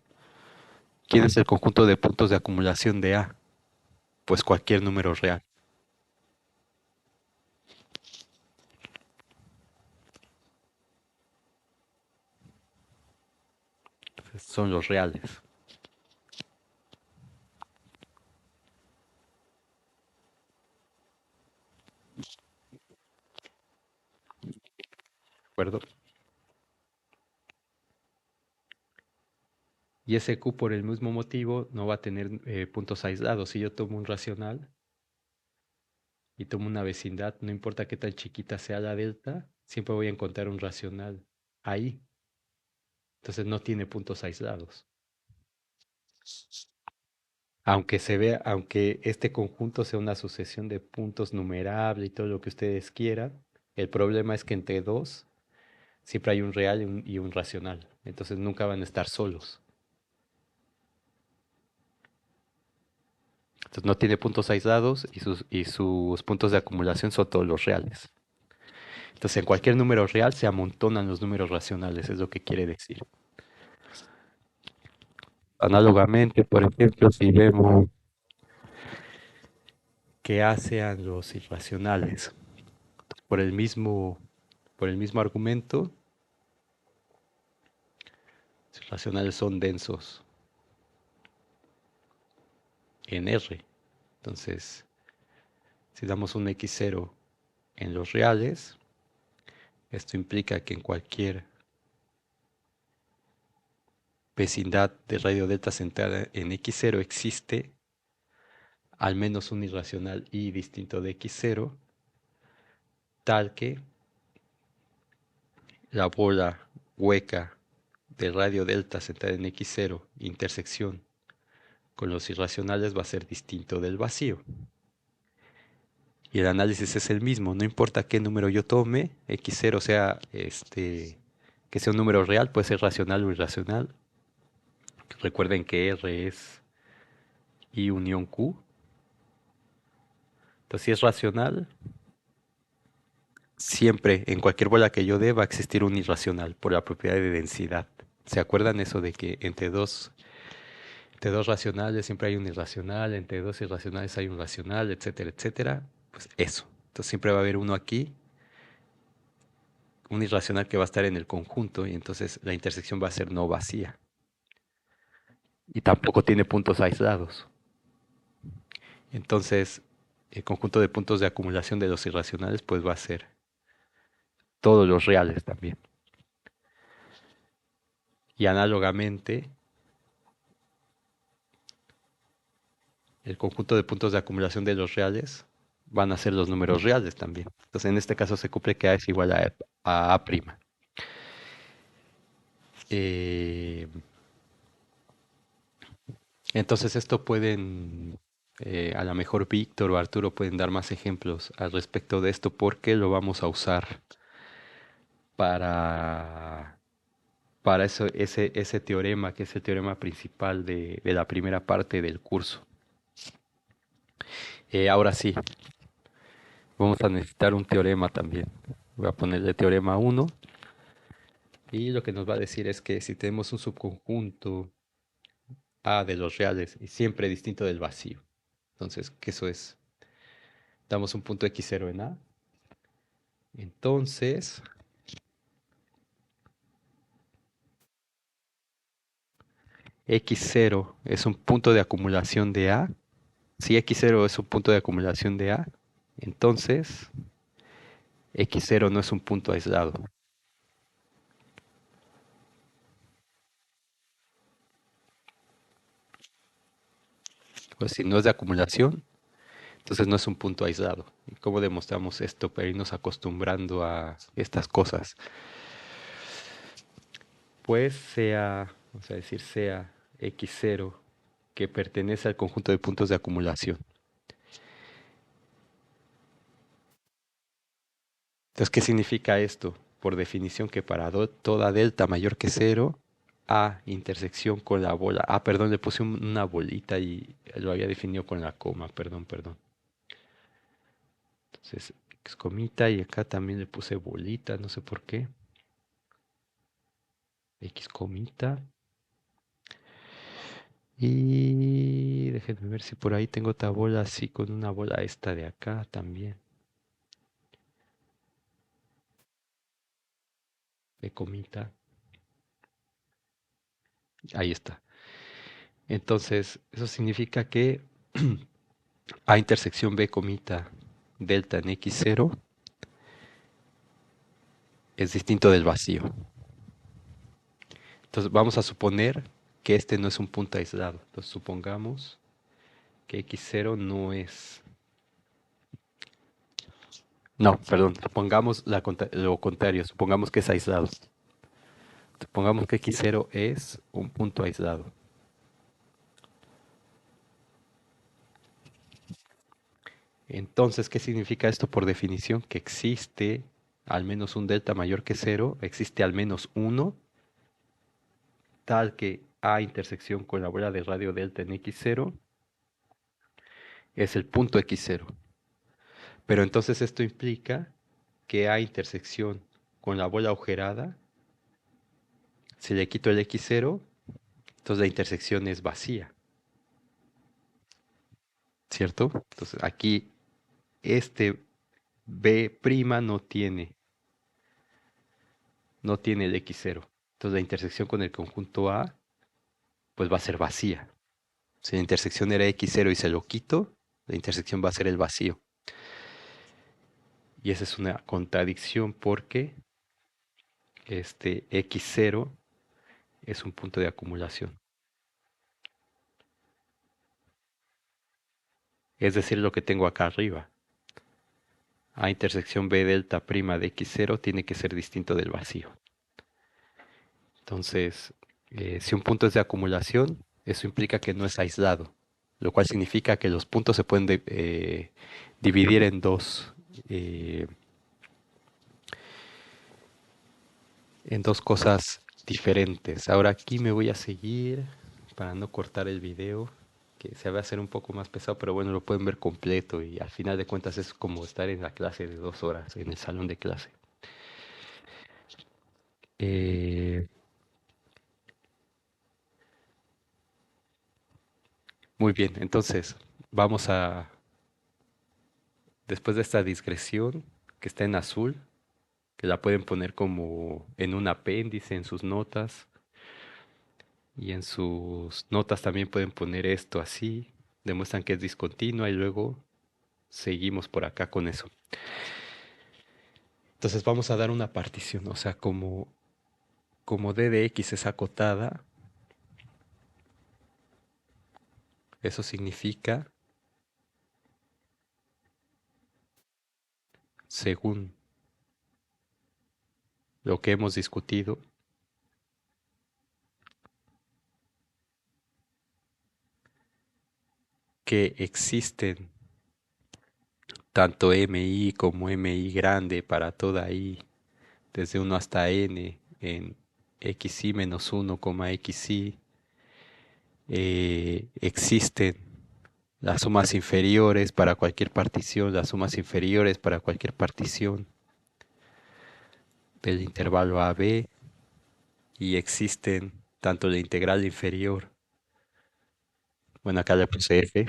¿quién es el conjunto de puntos de acumulación de A? Pues cualquier número real. Entonces, son los reales. ¿De acuerdo? Y ese Q por el mismo motivo no va a tener puntos aislados. Si yo tomo un racional y tomo una vecindad, no importa qué tan chiquita sea la delta, siempre voy a encontrar un racional ahí. Entonces no tiene puntos aislados. Aunque este conjunto sea una sucesión de puntos numerable y todo lo que ustedes quieran, el problema es que entre dos siempre hay un real y un racional. Entonces nunca van a estar solos. Entonces no tiene puntos aislados y sus puntos de acumulación son todos los reales. Entonces en cualquier número real se amontonan los números racionales, es lo que quiere decir. Análogamente, por ejemplo, si vemos que A sean los irracionales, por el mismo, por el mismo argumento, los irracionales son densos en R. Entonces, si damos un x0 en los reales, esto implica que en cualquier vecindad de radio delta centrada en x0 existe al menos un irracional y distinto de x0, tal que la bola hueca de radio delta centrada en x0, intersección con los irracionales, va a ser distinto del vacío. Y el análisis es el mismo, no importa qué número yo tome, x0 sea que sea un número real, puede ser racional o irracional. Recuerden que R es I unión Q. Entonces, si es racional, siempre en cualquier bola que yo dé va a existir un irracional por la propiedad de densidad. ¿Se acuerdan eso de que entre dos racionales siempre hay un irracional, entre dos irracionales hay un racional, etcétera, etcétera? Pues eso. Entonces siempre va a haber uno aquí, un irracional que va a estar en el conjunto y entonces la intersección va a ser no vacía. Y tampoco tiene puntos aislados. Entonces el conjunto de puntos de acumulación de los irracionales pues va a ser todos los reales también. Y análogamente, el conjunto de puntos de acumulación de los reales van a ser los números reales también. Entonces, en este caso se cumple que A es igual a A'. Eh, entonces, esto pueden, a lo mejor Víctor o Arturo pueden dar más ejemplos al respecto de esto porque lo vamos a usar para, para eso, ese teorema, que es el teorema principal de la primera parte del curso. Ahora sí, vamos a necesitar un teorema también. Voy a ponerle teorema 1 y lo que nos va a decir es que si tenemos un subconjunto A de los reales y siempre distinto del vacío, entonces que eso es, damos un punto x0 en A, entonces x0 es un punto de acumulación de A. Si x0 es un punto de acumulación de A, entonces x0 no es un punto aislado. Pues si no es de acumulación, entonces no es un punto aislado. ¿Y cómo demostramos esto para irnos acostumbrando a estas cosas? Pues sea, vamos a decir, sea x0 que pertenece al conjunto de puntos de acumulación. Entonces, ¿qué significa esto? Por definición que para toda delta mayor que cero, A intersección con la bola. Ah, perdón, le puse una bolita y lo había definido con la coma, perdón. Entonces, X comita y acá también le puse bolita, no sé por qué. X comita. Y déjenme ver si por ahí tengo otra bola así con una bola esta de acá también. B comita. Ahí está. Entonces, eso significa que A intersección B comita delta en x0 es distinto del vacío. Entonces vamos a suponer que este no es un punto aislado. Entonces supongamos que x0 no es... No, perdón, supongamos lo contrario, supongamos que es aislado. Supongamos que x0 es un punto aislado. Entonces, ¿qué significa esto por definición? Que existe al menos un delta mayor que cero, existe al menos uno, tal que A intersección con la bola de radio delta en x0 es el punto x0. Pero entonces esto implica que A intersección con la bola agujerada, si le quito el x0, entonces la intersección es vacía, ¿cierto? Entonces aquí este B' no tiene el x0. Entonces la intersección con el conjunto A pues va a ser vacía. Si la intersección era x0 y se lo quito, la intersección va a ser el vacío. Y esa es una contradicción porque este x0 es un punto de acumulación. Es decir, lo que tengo acá arriba. A intersección B delta prima de x0 tiene que ser distinto del vacío. Entonces, si un punto es de acumulación, eso implica que no es aislado, lo cual significa que los puntos se pueden dividir eh, en dos cosas diferentes. Ahora aquí me voy a seguir para no cortar el video, que se va a hacer un poco más pesado, pero bueno, lo pueden ver completo y al final de cuentas es como estar en la clase de 2 horas, en el salón de clase. Eh, Muy bien, entonces vamos a, después de esta digresión que está en azul, que la pueden poner como en un apéndice en sus notas, y en sus notas también pueden poner esto así, demuestran que es discontinua y luego seguimos por acá con eso. Entonces vamos a dar una partición, o sea, como d de x es acotada, eso significa, según lo que hemos discutido, que existen tanto mi como mi grande para toda i, desde 1 hasta n, en xi menos 1, xi, existen las sumas inferiores para cualquier partición, las sumas inferiores para cualquier partición del intervalo AB, y existen tanto la integral inferior, bueno, acá le puse f,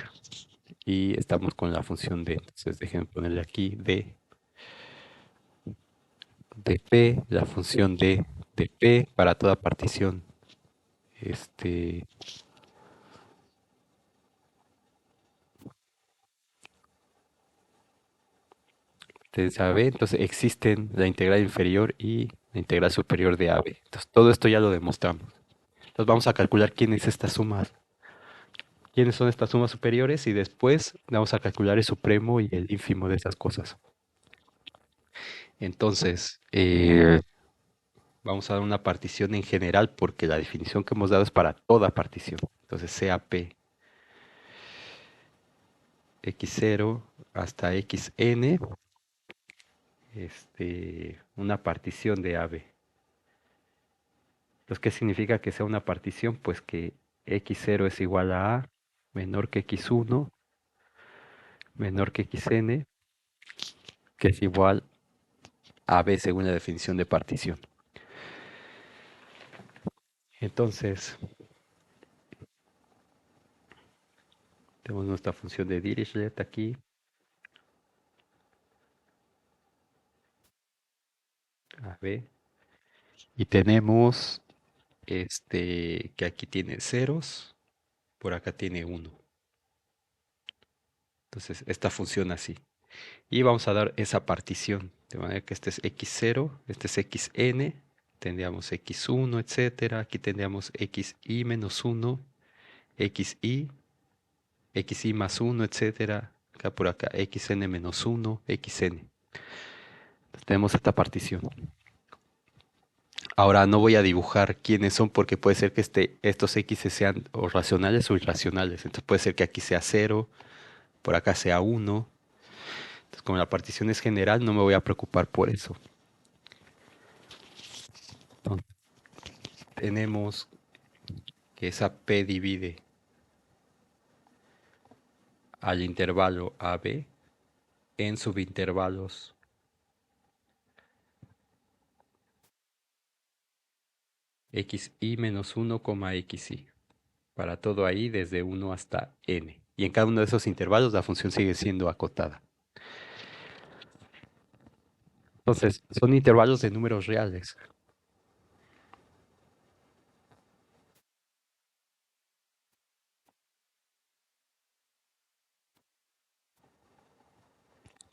y estamos con la función d. Entonces déjenme ponerle aquí de p, la función de p para toda partición. Este, Desde AB, entonces existen la integral inferior y la integral superior de AB. Entonces todo esto ya lo demostramos. Entonces vamos a calcular quiénes son estas sumas superiores, y después vamos a calcular el supremo y el ínfimo de esas cosas. Entonces, vamos a dar una partición en general porque la definición que hemos dado es para toda partición. Entonces sea P x0 hasta xn, una partición de AB. Entonces, ¿qué significa que sea una partición? Pues que x0 es igual a menor que x1, menor que xn, que es igual a b según la definición de partición. Entonces, tenemos nuestra función de Dirichlet aquí, a b, y tenemos que aquí tiene ceros, por acá tiene 1. Entonces, esta funciona así. Y vamos a dar esa partición, de manera que este es x0, este es xn, tendríamos x1, etcétera. Aquí tendríamos xi menos 1, xi, xi más 1, etcétera. Acá por acá xn menos 1, xn. Entonces, tenemos esta partición. Ahora no voy a dibujar quiénes son porque puede ser que estos x sean o racionales o irracionales. Entonces puede ser que aquí sea 0, por acá sea 1. Entonces, como la partición es general, no me voy a preocupar por eso. Entonces, tenemos que esa P divide al intervalo AB en subintervalos xi menos 1, xi. Para todo ahí desde 1 hasta n. Y en cada uno de esos intervalos la función sigue siendo acotada. Entonces, son intervalos de números reales.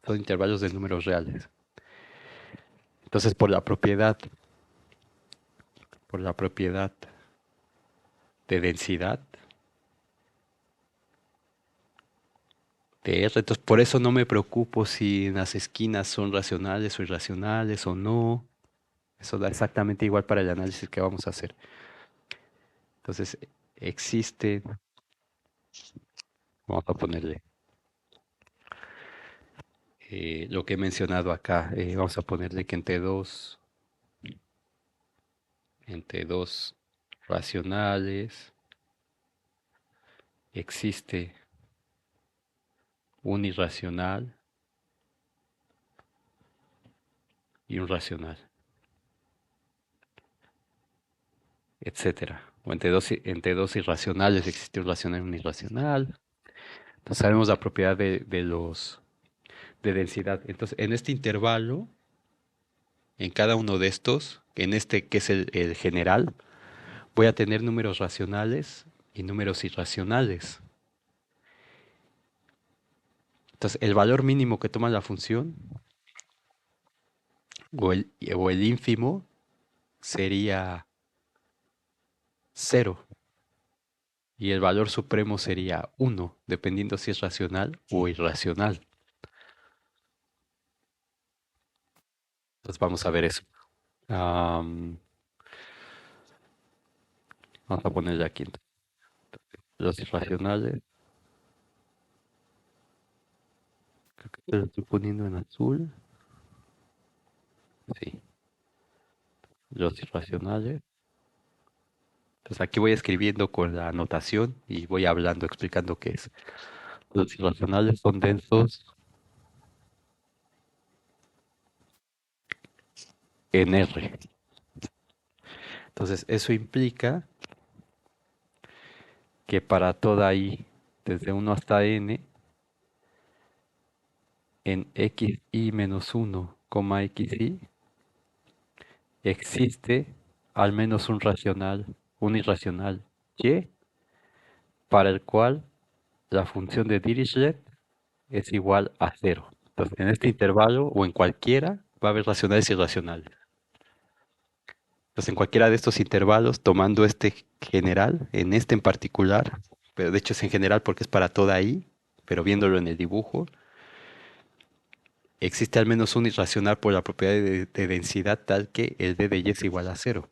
Son intervalos de números reales. Entonces, por la propiedad de densidad de R, entonces por eso no me preocupo si en las esquinas son racionales o irracionales o no. Eso da exactamente igual para el análisis que vamos a hacer. Entonces, existe, vamos a ponerle lo que he mencionado acá. Vamos a ponerle que entre dos racionales existe un irracional y un racional, etcétera. O entre dos irracionales existe un racional y un irracional. Entonces sabemos la propiedad de densidad. Entonces, en este intervalo, en cada uno de estos, en este que es el general, voy a tener números racionales y números irracionales. Entonces, el valor mínimo que toma la función o el ínfimo sería cero y el valor supremo sería uno, dependiendo si es racional o irracional. Entonces vamos a ver eso. Am, Vamos a ponerle aquí los irracionales. Creo que te lo estoy poniendo en azul. Sí, los irracionales. Entonces aquí voy escribiendo con la anotación y voy hablando, explicando qué es. Los irracionales son densos en R. Entonces eso implica que para toda i, desde 1 hasta n, en xi menos 1, xi, existe al menos un irracional y, para el cual la función de Dirichlet es igual a cero. Entonces, en este intervalo o en cualquiera va a haber racionales y irracionales. Entonces, en cualquiera de estos intervalos, tomando este general, en este en particular, pero de hecho es en general porque es para toda i, pero viéndolo en el dibujo, existe al menos un irracional por la propiedad de densidad tal que el d de y es igual a cero.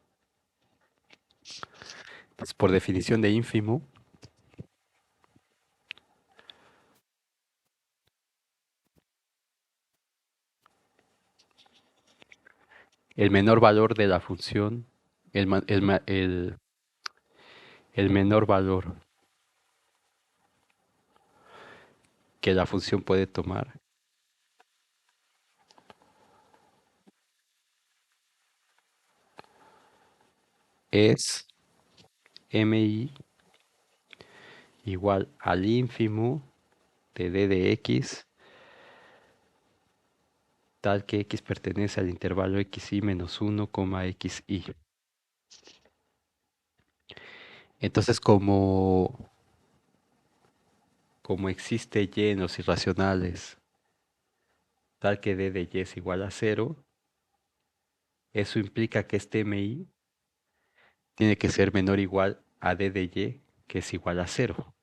Entonces, por definición de ínfimo, el menor valor de la función, el menor valor que la función puede tomar es mi igual al ínfimo de d de x, tal que x pertenece al intervalo xi menos 1, xi. Entonces, como existe y en los irracionales, tal que d de y es igual a cero, eso implica que este mi tiene que ser menor o igual a d de y, que es igual a cero.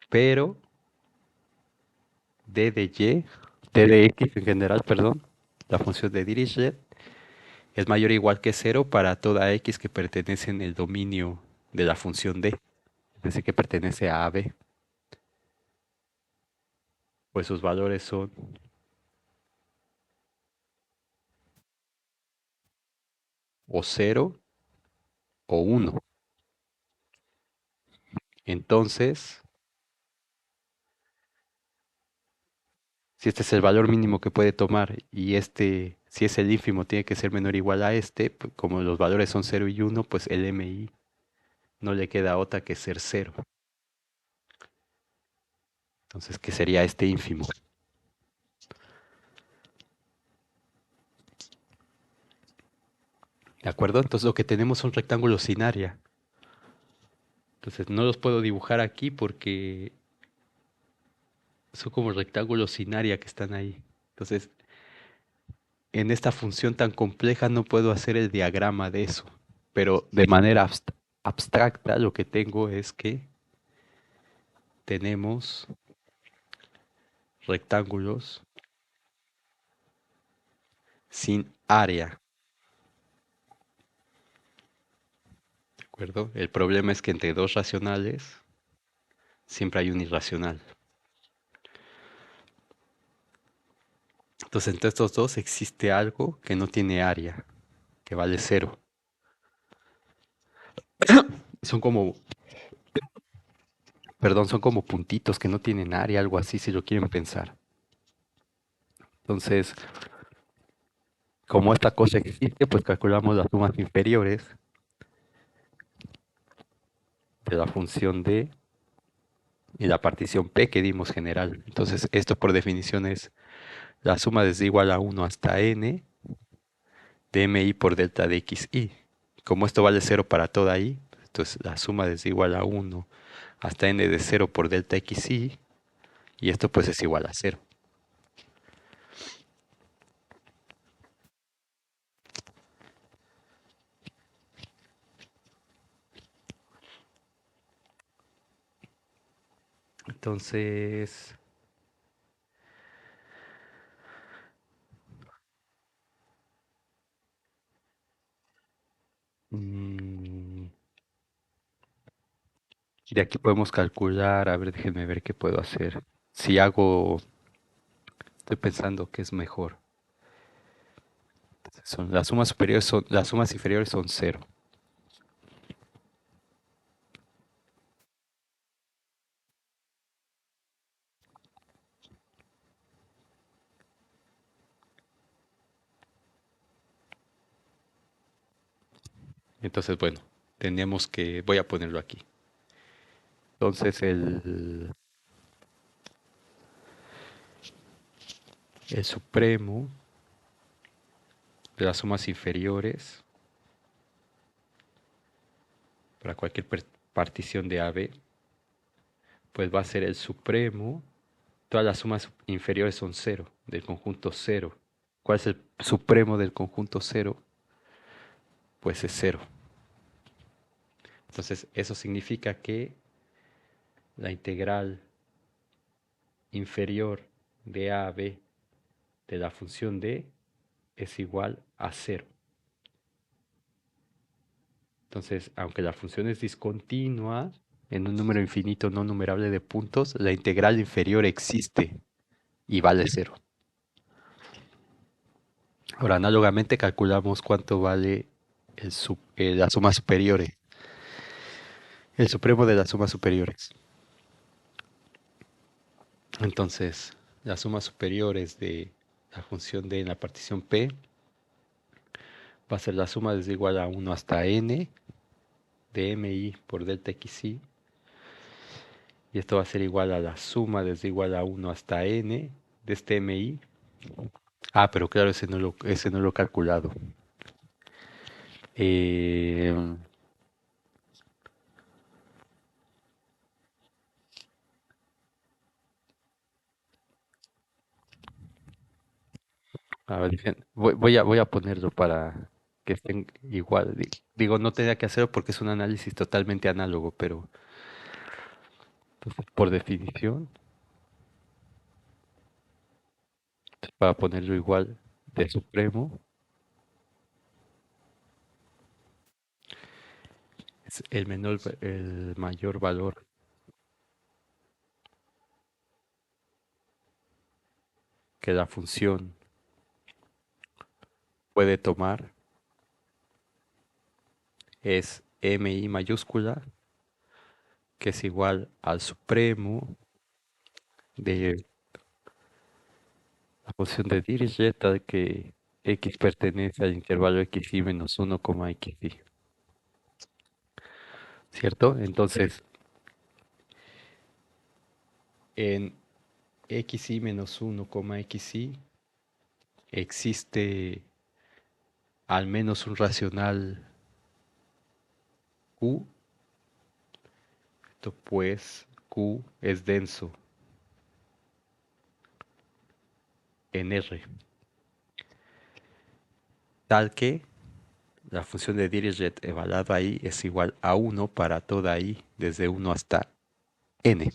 Pero d de y, d de x en general, perdón, la función de Dirichlet, es mayor o igual que cero para toda x que pertenece en el dominio de la función d, es decir, que pertenece a AB. Pues sus valores son o cero o uno. Entonces, si este es el valor mínimo que puede tomar y este, si es el ínfimo, tiene que ser menor o igual a este, pues como los valores son cero y uno, pues el MI no le queda otra que ser cero. Entonces, ¿qué sería este ínfimo? ¿De acuerdo? Entonces lo que tenemos son rectángulos sin área. Entonces no los puedo dibujar aquí porque son como rectángulos sin área que están ahí. Entonces, en esta función tan compleja no puedo hacer el diagrama de eso. Pero de manera abstracta lo que tengo es que tenemos rectángulos sin área. ¿De acuerdo? El problema es que entre dos racionales siempre hay un irracional. Entonces, entre estos dos existe algo que no tiene área, que vale cero. Son como, perdón, son como puntitos que no tienen área, algo así, si lo quieren pensar. Entonces, como esta cosa existe, pues calculamos las sumas inferiores de la función d y la partición p que dimos general. Entonces, esto por definición es la suma desde igual a 1 hasta n de mi por delta de xi. Como esto vale 0 para toda i, entonces la suma desde igual a 1 hasta n de 0 por delta xi, y esto pues es igual a 0. Entonces, mm, de aquí podemos calcular, a ver, déjenme ver qué puedo hacer. Si hago, estoy pensando que es mejor. Las sumas superiores las sumas inferiores son cero. Entonces, bueno, tenemos que, voy a ponerlo aquí. Entonces, el supremo de las sumas inferiores para cualquier partición de AB, pues va a ser el supremo. Todas las sumas inferiores son cero, del conjunto cero. ¿Cuál es el supremo del conjunto cero? Pues es cero. Entonces, eso significa que la integral inferior de A a B de la función D es igual a cero. Entonces, aunque la función es discontinua en un número infinito no numerable de puntos, la integral inferior existe y vale cero. Ahora, análogamente calculamos cuánto vale la suma superior, el supremo de las sumas superiores. Entonces, las sumas superiores de la función D en la partición P va a ser la suma desde igual a 1 hasta n de mi por delta xi. Y esto va a ser igual a la suma desde igual a 1 hasta n de este mi. Ah, pero claro, ese no lo he calculado. Eh, a ver, voy a ponerlo para que estén igual. Digo, no tenía que hacerlo porque es un análisis totalmente análogo, pero entonces, por definición, para ponerlo igual de supremo, es el mayor valor que la función puede tomar es mi mayúscula, que es igual al supremo de la función de Dirichlet, tal que x pertenece al intervalo xy menos 1, xy. ¿Cierto? Entonces, en xy menos 1, xy existe al menos un racional q, pues q es denso en R, tal que la función de Dirichlet evaluada ahí es igual a 1 para toda i desde 1 hasta n.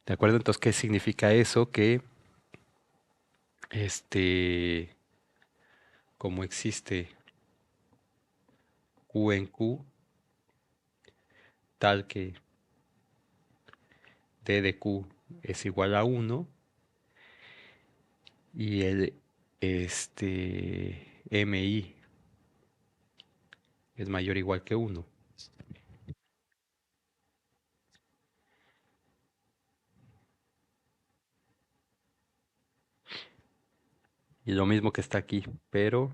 ¿De acuerdo? Entonces, ¿qué significa eso? Que como existe q en q, tal que d de q es igual a 1 y el mi es mayor o igual que 1. Y lo mismo que está aquí, pero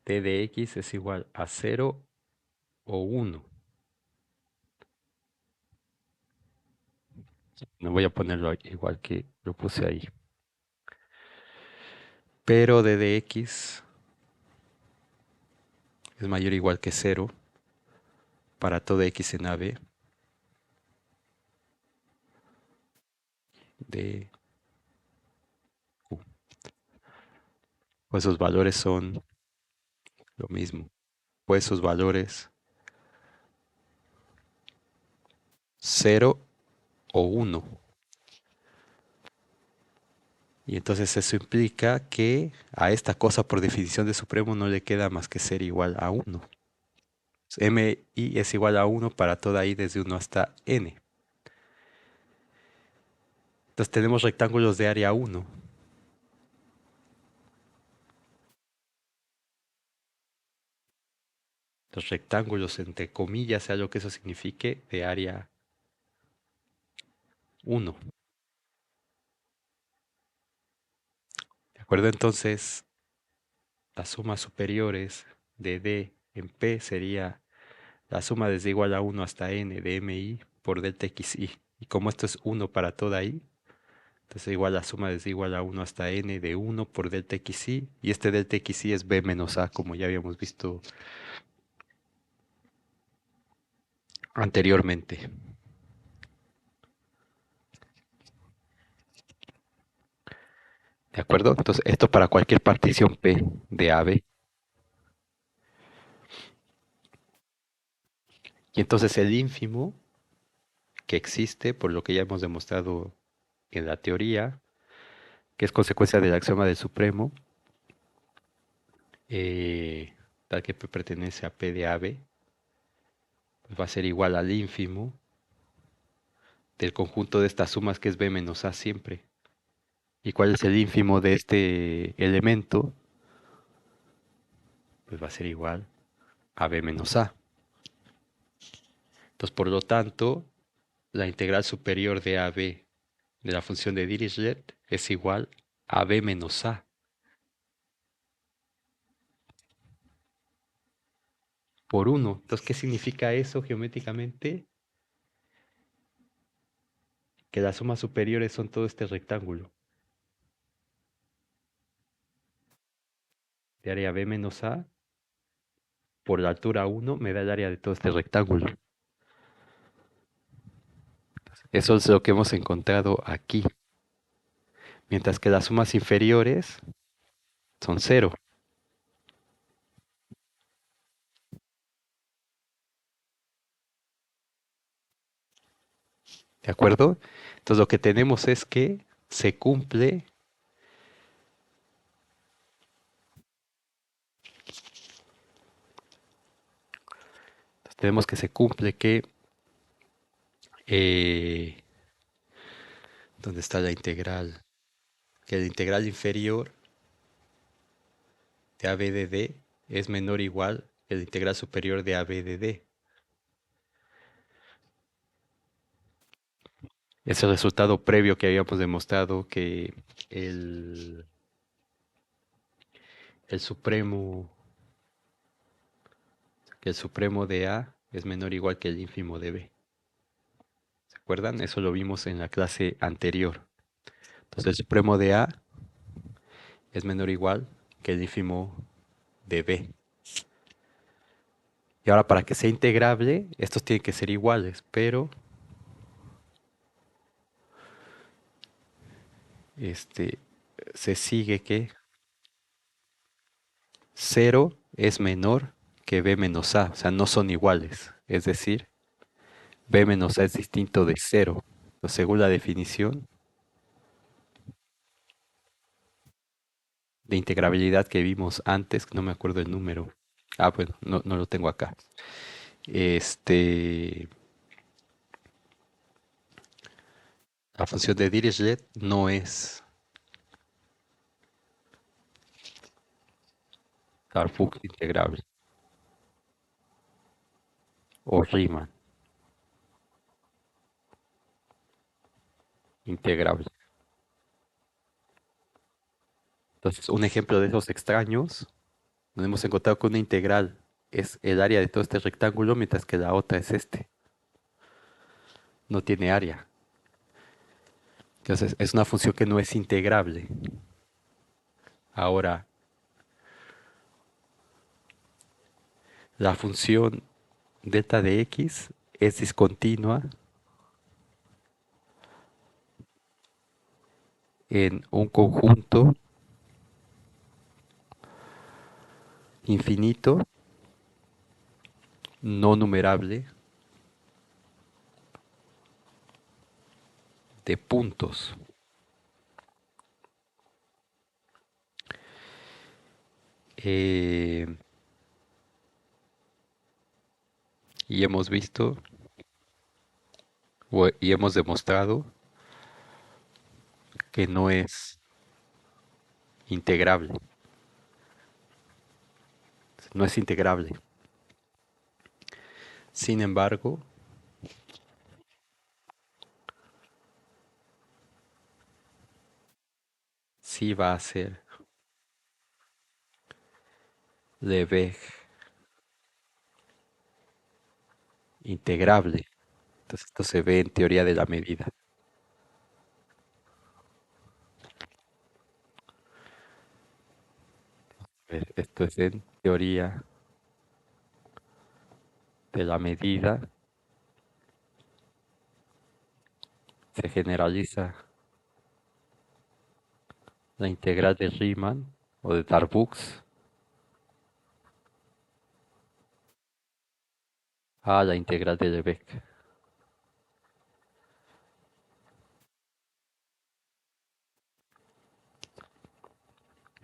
t de x es igual a 0 o 1. No voy a ponerlo igual que lo puse ahí. Pero d de x es mayor o igual que 0 para todo x en AB de q. Pues sus valores son lo mismo. Pues sus valores 0 o 1. Y entonces eso implica que a esta cosa por definición de supremo no le queda más que ser igual a 1. Mi es igual a 1 para toda i desde 1 hasta n. Entonces tenemos rectángulos de área 1. Los rectángulos, entre comillas, sea lo que eso signifique, de área 1. ¿De acuerdo? Entonces, las sumas superiores de D en P sería la suma desde igual a 1 hasta n de mi por delta xi. Y como esto es 1 para toda i, entonces igual la suma desde igual a 1 hasta n de 1 por delta xi. Y este delta xi es b menos a, como ya habíamos visto anteriormente. ¿De acuerdo? Entonces, esto para cualquier partición P de AB. Y entonces el ínfimo que existe, por lo que ya hemos demostrado en la teoría, que es consecuencia del axioma del supremo, tal que P pertenece a P de AB, pues va a ser igual al ínfimo del conjunto de estas sumas que es B menos A siempre. ¿Y cuál es el ínfimo de este elemento? Pues va a ser igual a B menos A. Entonces, por lo tanto, la integral superior de AB de la función de Dirichlet es igual a B menos A por 1. Entonces, ¿qué significa eso geométricamente? Que las sumas superiores son todo este rectángulo de área B menos A por la altura 1 me da el área de todo este rectángulo. Eso es lo que hemos encontrado aquí. Mientras que las sumas inferiores son 0. ¿De acuerdo? Entonces lo que tenemos es que se cumple, tenemos que se cumple que, ¿dónde está la integral? Que la integral inferior de AB de D es menor o igual que la integral superior de AB de D. Es el resultado previo que habíamos demostrado que el, el supremo, que el supremo de A es menor o igual que el ínfimo de B. ¿Se acuerdan? Eso lo vimos en la clase anterior. Entonces el supremo de A es menor o igual que el ínfimo de B. Y ahora para que sea integrable, estos tienen que ser iguales, pero este, se sigue que 0 es menor que B menos A, o sea, no son iguales. Es decir, B menos A es distinto de 0. Según la definición de integrabilidad que vimos antes, no me acuerdo el número. Ah, bueno, no lo tengo acá. Este, la función de Dirichlet no es Darboux integrable o Riemann integrable. Entonces, un ejemplo de esos extraños, nos hemos encontrado que una integral es el área de todo este rectángulo, mientras que la otra es este. No tiene área. Entonces, es una función que no es integrable. Ahora, la función delta de x es discontinua en un conjunto infinito, no numerable, de puntos. Eh, y hemos visto y hemos demostrado que no es integrable. No es integrable. Sin embargo, sí va a ser Lebesgue integrable. Entonces esto se ve en teoría de la medida. Esto es en teoría de la medida. Se generaliza la integral de Riemann o de Darboux a la integral de Lebesgue.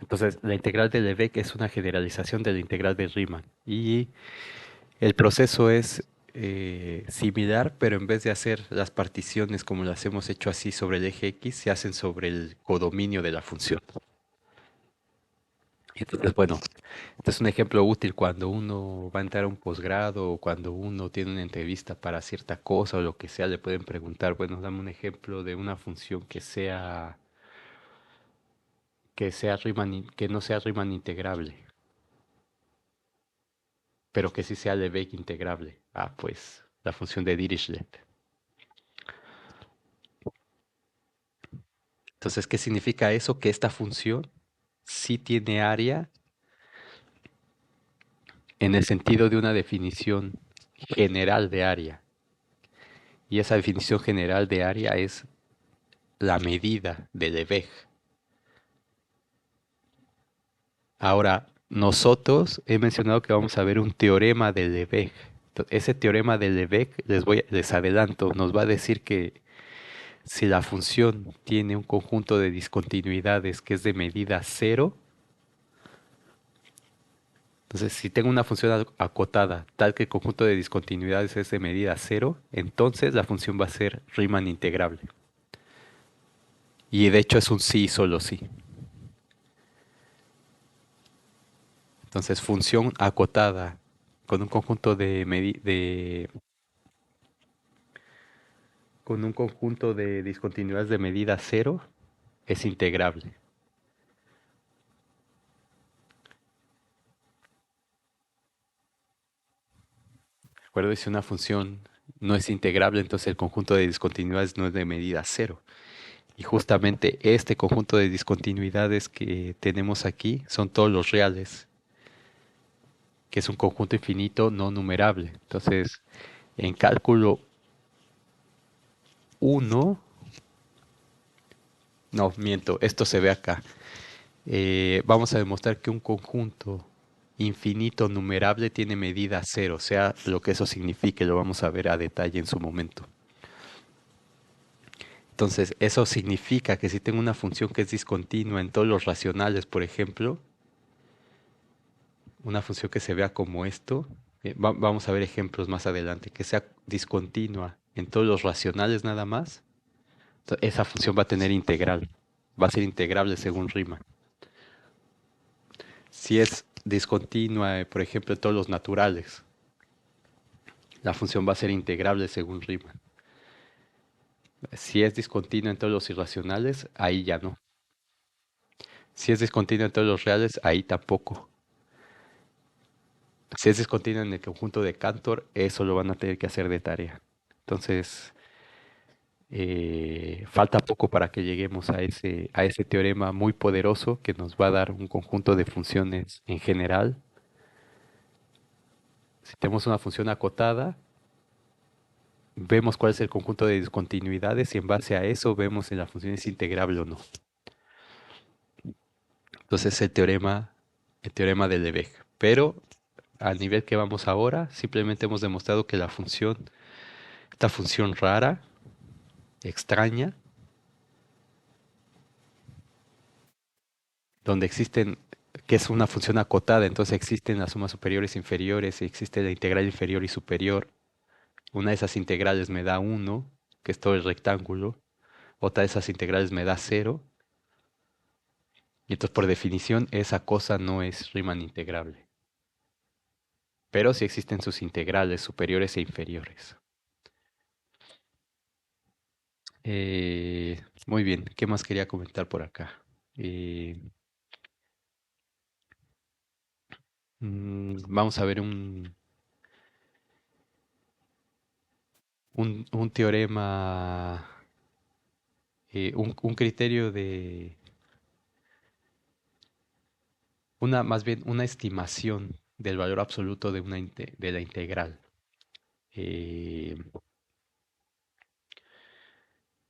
Entonces, la integral de Lebesgue es una generalización de la integral de Riemann. Y el proceso es similar, pero en vez de hacer las particiones como las hemos hecho así sobre el eje X, se hacen sobre el codominio de la función. Entonces, bueno, este es un ejemplo útil cuando uno va a entrar a un posgrado o cuando uno tiene una entrevista para cierta cosa o lo que sea, le pueden preguntar, bueno, dame un ejemplo de una función que sea que no sea Riemann integrable, pero que sí sea Lebesgue integrable. Ah, pues la función de Dirichlet. Entonces, ¿qué significa eso? Que esta función sí tiene área en el sentido de una definición general de área. Y esa definición general de área es la medida de Lebesgue. Ahora, nosotros he mencionado que vamos a ver un teorema de Lebesgue. Ese teorema de Lebesgue, les adelanto, nos va a decir que si la función tiene un conjunto de discontinuidades que es de medida cero, entonces si tengo una función acotada tal que el conjunto de discontinuidades es de medida cero, entonces la función va a ser Riemann integrable. Y de hecho es un sí y solo sí. Entonces función acotada con un conjunto con un conjunto de discontinuidades de medida cero es integrable. ¿De acuerdo? Y si una función no es integrable, entonces el conjunto de discontinuidades no es de medida cero. Y justamente este conjunto de discontinuidades que tenemos aquí son todos los reales, que es un conjunto infinito no numerable. Entonces, en cálculo uno, no, miento, esto se ve acá. Vamos a demostrar que un conjunto infinito numerable tiene medida cero, sea lo que eso signifique, lo vamos a ver a detalle en su momento. Entonces, eso significa que si tengo una función que es discontinua en todos los racionales, por ejemplo, una función que se vea como esto, vamos a ver ejemplos más adelante, que sea discontinua en todos los racionales nada más, esa función va a tener integral, va a ser integrable según Riemann. Si es discontinua, por ejemplo, en todos los naturales, la función va a ser integrable según Riemann. Si es discontinua en todos los irracionales, ahí ya no. Si es discontinua en todos los reales, ahí tampoco. Si es discontinua en el conjunto de Cantor, eso lo van a tener que hacer de tarea. Entonces, falta poco para que lleguemos a ese teorema muy poderoso que nos va a dar un conjunto de funciones en general. Si tenemos una función acotada, vemos cuál es el conjunto de discontinuidades y en base a eso vemos si la función es integrable o no. Entonces el teorema de Lebesgue. Pero al nivel que vamos ahora, simplemente hemos demostrado que esta función rara, extraña, donde existen, que es una función acotada, entonces existen las sumas superiores e inferiores, y existe la integral inferior y superior. Una de esas integrales me da uno, que es todo el rectángulo. Otra de esas integrales me da cero. Y entonces, por definición, esa cosa no es Riemann integrable. Pero sí existen sus integrales superiores e inferiores. Muy bien, ¿qué más quería comentar por acá? Eh, Vamos a ver un teorema, un criterio de, más bien una estimación del valor absoluto de, de la integral. Eh,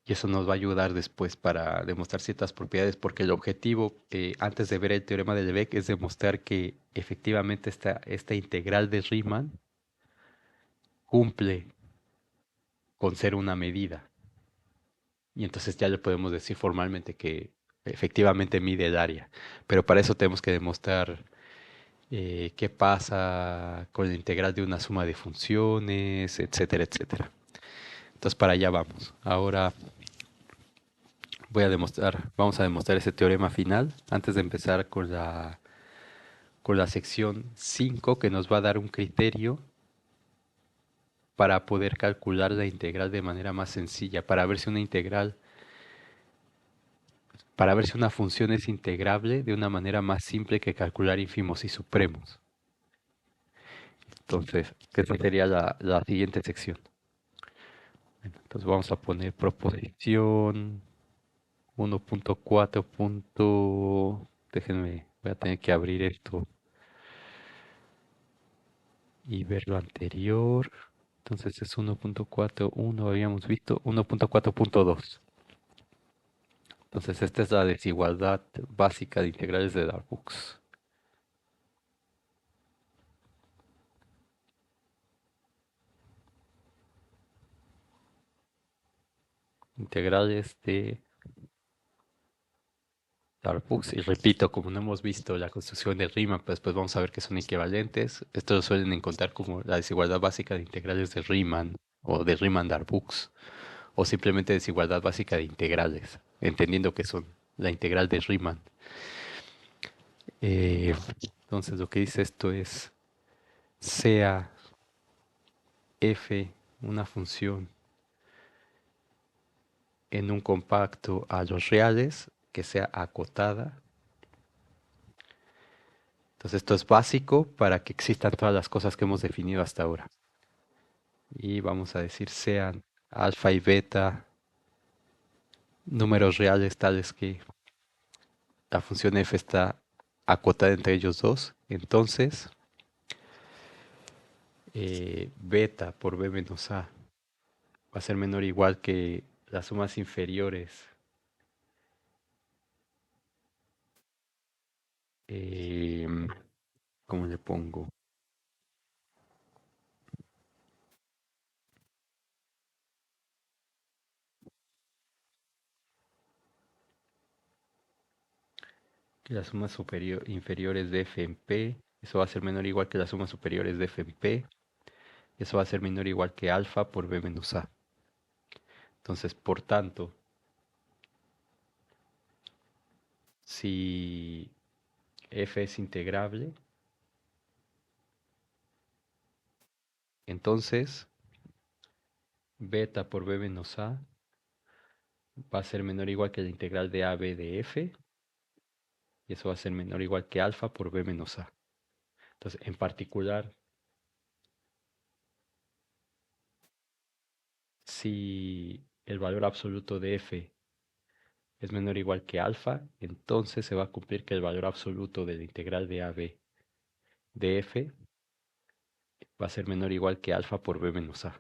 y eso nos va a ayudar después para demostrar ciertas propiedades, porque el objetivo, antes de ver el teorema de Lebesgue, es demostrar que efectivamente esta integral de Riemann cumple con ser una medida. Y entonces ya le podemos decir formalmente que efectivamente mide el área. Pero para eso tenemos que demostrar qué pasa con la integral de una suma de funciones, etcétera, etcétera. Entonces para allá vamos. Ahora vamos a demostrar ese teorema final antes de empezar con la sección 5 que nos va a dar un criterio para poder calcular la integral de manera más sencilla, para ver si una función es integrable de una manera más simple que calcular ínfimos y supremos. Entonces, esa sería la siguiente sección. Bueno, entonces vamos a poner proposición 1.4. Déjenme, voy a tener que abrir esto y ver lo anterior. Entonces es 1.41, habíamos visto 1.4.2. Entonces esta es la desigualdad básica de integrales de Darboux. Integrales de Darboux. Y repito, como no hemos visto la construcción de Riemann, pues después vamos a ver que son equivalentes. Esto lo suelen encontrar como la desigualdad básica de integrales de Riemann o de Riemann-Darboux, o simplemente desigualdad básica de integrales, entendiendo que son la integral de Riemann. Eh, entonces lo que dice esto es sea f una función en un compacto a los reales que sea acotada. Entonces esto es básico para que existan todas las cosas que hemos definido hasta ahora. Y vamos a decir sean alfa y beta números reales tales que la función f está acotada entre ellos dos. Entonces beta por b menos a va a ser menor o igual que las sumas inferiores. em, ¿Cómo le pongo? Que las sumas inferiores de f en p, eso va a ser menor o igual que las sumas superiores de f en p, eso va a ser menor o igual que alfa por b menos a. Entonces, por tanto, si f es integrable, entonces beta por b menos a va a ser menor o igual que la integral de ab de f, y eso va a ser menor o igual que alfa por b menos a. Entonces, en particular, si el valor absoluto de f es menor o igual que alfa, entonces se va a cumplir que el valor absoluto de la integral de AB de f va a ser menor o igual que alfa por b menos a.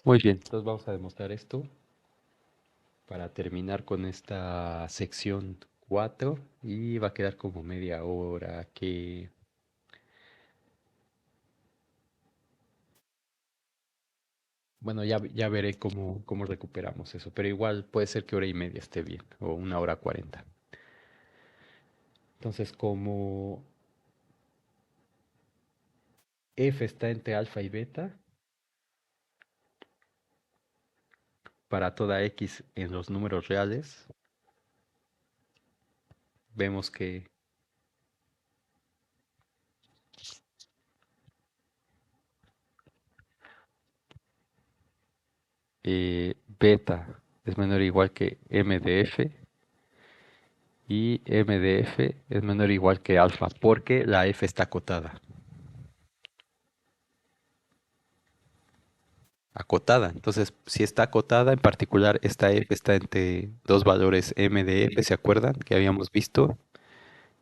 Muy bien, entonces vamos a demostrar esto para terminar con esta sección 4 y va a quedar como media hora que... bueno, ya veré cómo recuperamos eso, pero igual puede ser que hora y media esté bien, o 1 hora 40. Entonces, como f está entre alfa y beta, para toda x en los números reales, vemos que beta es menor o igual que m de f y m de f es menor o igual que alfa, porque la f está acotada. Acotada. Entonces, si está acotada, en particular esta f está entre dos valores m de f, ¿se acuerdan? Que habíamos visto.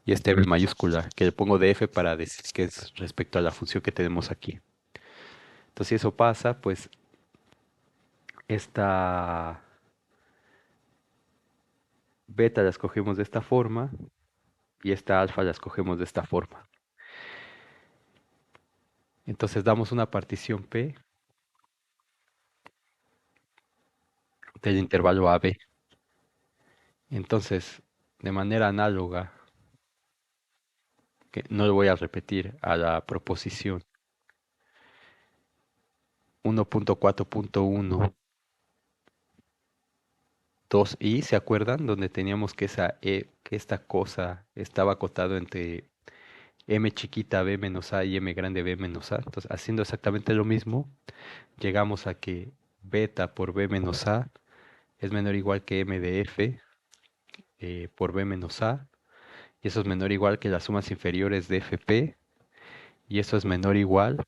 Y este m mayúscula, que le pongo de f para decir que es respecto a la función que tenemos aquí. Entonces, si eso pasa, pues esta beta la escogemos de esta forma y esta alfa la escogemos de esta forma. Entonces damos una partición P del intervalo AB. Entonces, de manera análoga, que no lo voy a repetir, a la proposición 1.4.1, 2i, ¿se acuerdan? Donde teníamos que, que esta cosa estaba acotado entre m chiquita b menos a y m grande b menos a. Entonces, haciendo exactamente lo mismo, llegamos a que beta por b menos a es menor o igual que m de f por b menos a, y eso es menor o igual que las sumas inferiores de fp, y eso es menor o igual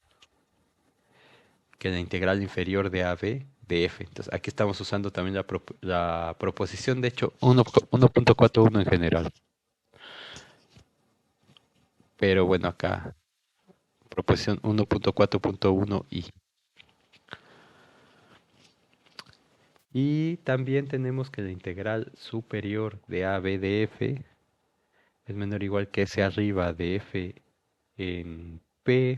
que la integral inferior de AB de f. Entonces, aquí estamos usando también la proposición, de hecho, 1.41 en general. Pero bueno, acá, proposición 1.4.1i. Y también tenemos que la integral superior de AB de f es menor o igual que s arriba de f en p,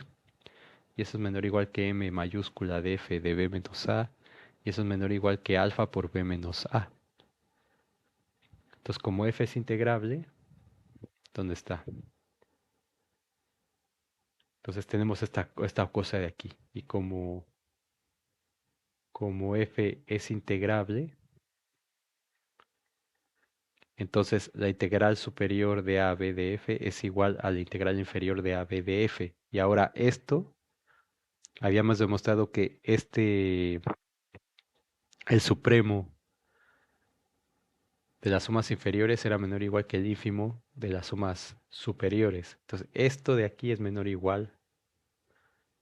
y eso es menor o igual que m mayúscula de f de b menos a, y eso es menor o igual que alfa por b menos a. Entonces, como f es integrable, ¿dónde está? Entonces tenemos esta cosa de aquí, y como f es integrable, entonces la integral superior de AB de f es igual a la integral inferior de AB de f. Y ahora esto, habíamos demostrado que el supremo de las sumas inferiores era menor o igual que el ínfimo de las sumas superiores. Entonces esto de aquí es menor o igual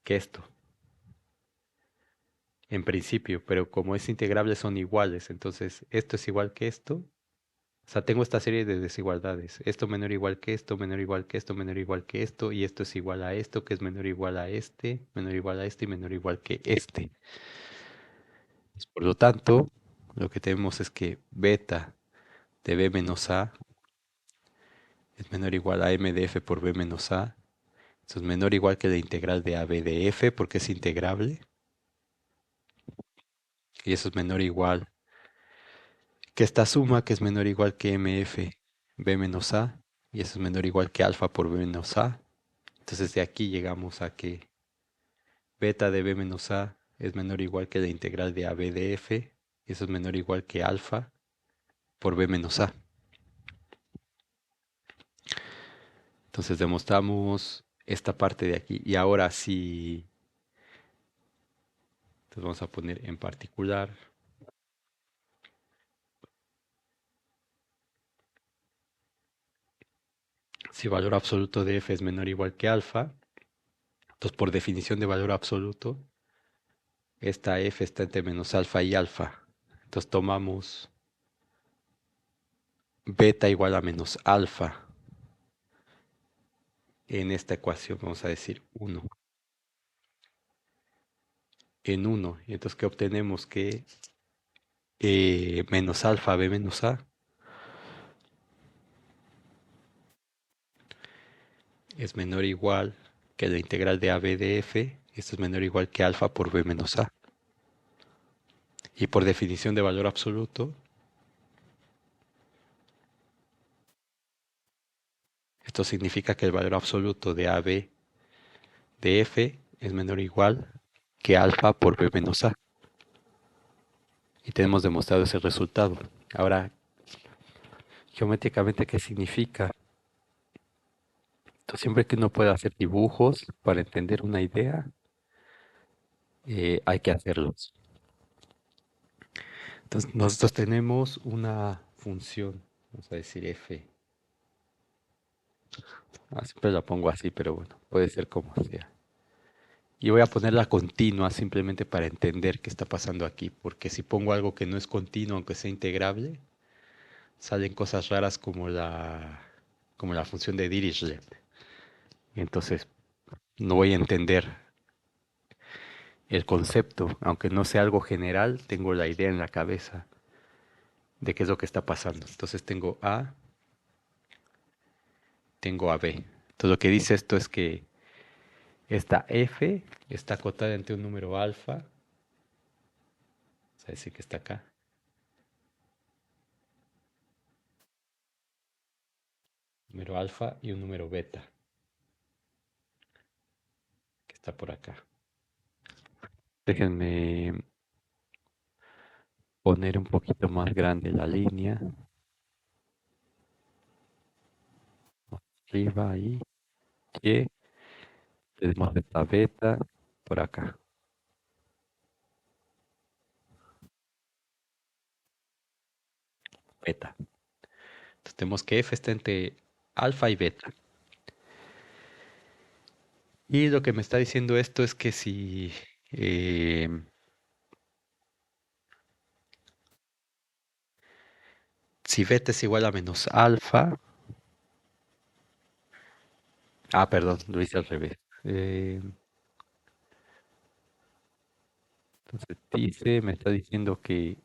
que esto, en principio, pero como es integrable son iguales. Entonces esto es igual que esto. O sea, tengo esta serie de desigualdades. Esto menor o igual que esto, menor o igual que esto, menor o igual que esto, y esto es igual a esto, que es menor o igual a este, menor o igual a este y menor o igual que este. Por lo tanto, lo que tenemos es que beta de b menos a es menor o igual a m de f por b menos a. Eso es menor o igual que la integral de ab de f porque es integrable. Y eso es menor o igual que esta suma que es menor o igual que mf b menos a. Y eso es menor o igual que alfa por b menos a. Entonces de aquí llegamos a que beta de b menos a es menor o igual que la integral de ab de f, y eso es menor o igual que alfa por b menos a. Entonces demostramos esta parte de aquí. Y ahora sí, entonces vamos a poner en particular, si valor absoluto de f es menor o igual que alfa, entonces por definición de valor absoluto, esta f está entre menos alfa y alfa. Entonces tomamos beta igual a menos alfa en esta ecuación, vamos a decir 1 en 1. Y entonces, ¿qué obtenemos? Que menos alfa b menos a es menor o igual que la integral de ab de f. Esto es menor o igual que alfa por b menos a. Y por definición de valor absoluto, esto significa que el valor absoluto de AB de F es menor o igual que alfa por B menos A. Y tenemos demostrado ese resultado. Ahora, geométricamente, ¿qué significa? Entonces, siempre que uno pueda hacer dibujos para entender una idea, hay que hacerlos. Entonces, nosotros tenemos una función, vamos a decir f. Siempre la pongo así, pero bueno, puede ser como sea. Y voy a ponerla continua simplemente para entender qué está pasando aquí, porque si pongo algo que no es continuo, aunque sea integrable, salen cosas raras como la función de Dirichlet. Y entonces no voy a entender el concepto, aunque no sea algo general, tengo la idea en la cabeza de qué es lo que está pasando. Entonces tengo A, tengo a B. Entonces lo que dice esto es que esta F está acotada entre un número alfa, es decir, que está acá, número alfa y un número beta, que está por acá. Déjenme poner un poquito más grande la línea. Arriba ahí. Y tenemos esta beta por acá. Beta. Entonces tenemos que F está entre alfa y beta. Y lo que me está diciendo esto es que eh, si beta es igual a menos alfa. Perdón, lo hice al revés. Entonces me está diciendo que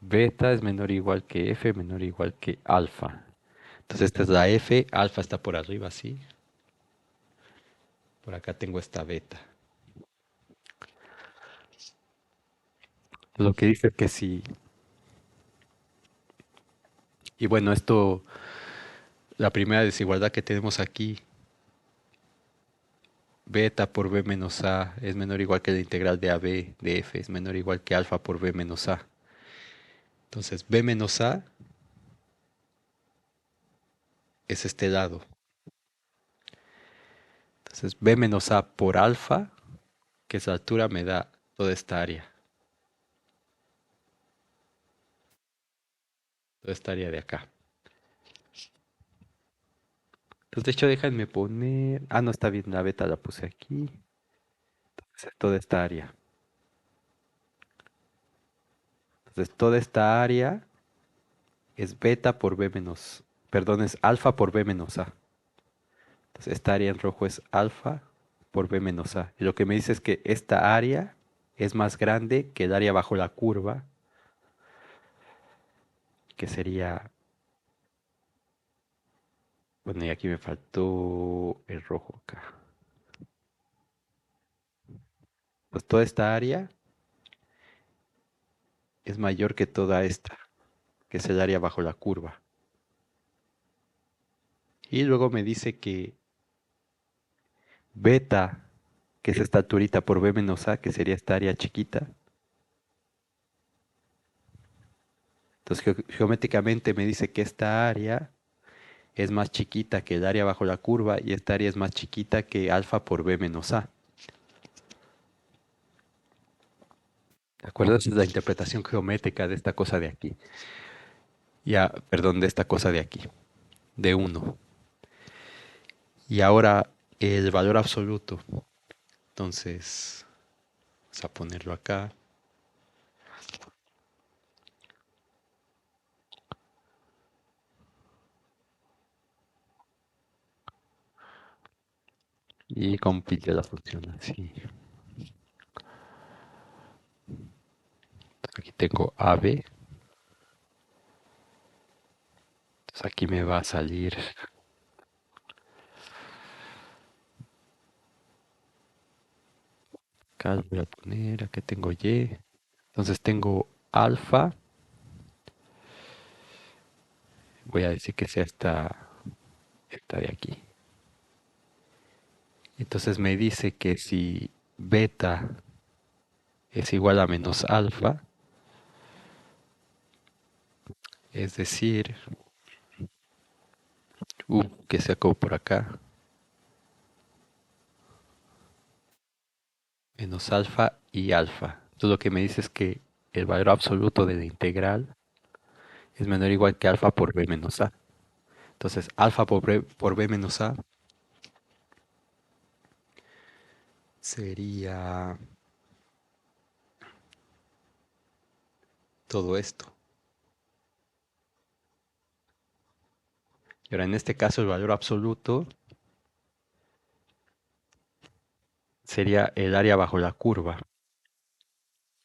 beta es menor o igual que F, menor o igual que alfa. Entonces esta es la F, alfa está por arriba, sí. Por acá tengo esta beta. Lo que dice que sí. Y bueno, la primera desigualdad que tenemos aquí, beta por B menos A es menor o igual que la integral de AB de F es menor o igual que alfa por B menos A. Entonces B menos A es este lado. Entonces B menos A por alfa, que esa altura me da toda esta área. Toda esta área de acá. Entonces, de hecho, déjenme poner. No está bien, la beta la puse aquí. Entonces, toda esta área. Entonces, toda esta área es beta por B menos. Perdón, es alfa por B menos A. Entonces, esta área en rojo es alfa por B menos A. Y lo que me dice es que esta área es más grande que el área bajo la curva, que sería. Bueno, y aquí me faltó el rojo acá. Pues toda esta área es mayor que toda esta, que es el área bajo la curva. Y luego me dice que beta, que es esta alturita por B menos A, que sería esta área chiquita. Entonces geométricamente me dice que esta área es más chiquita que el área bajo la curva y esta área es más chiquita que alfa por B menos A. ¿De acuerdo? Esa es la interpretación geométrica de esta cosa de aquí. Ya, perdón, de esta cosa de aquí, de uno. Y ahora el valor absoluto. Entonces, vamos a ponerlo acá. Y compite la función así. Aquí tengo AB. Entonces aquí me va a salir Acá voy a poner, acá tengo Y. Entonces tengo alfa. Voy a decir que sea esta de aquí. Entonces me dice que si beta es igual a menos alfa, es decir, que saco por acá, menos alfa y alfa. Entonces lo que me dice es que el valor absoluto de la integral es menor o igual que alfa por b menos a. Entonces alfa por b menos a sería todo esto. Y ahora en este caso el valor absoluto sería el área bajo la curva.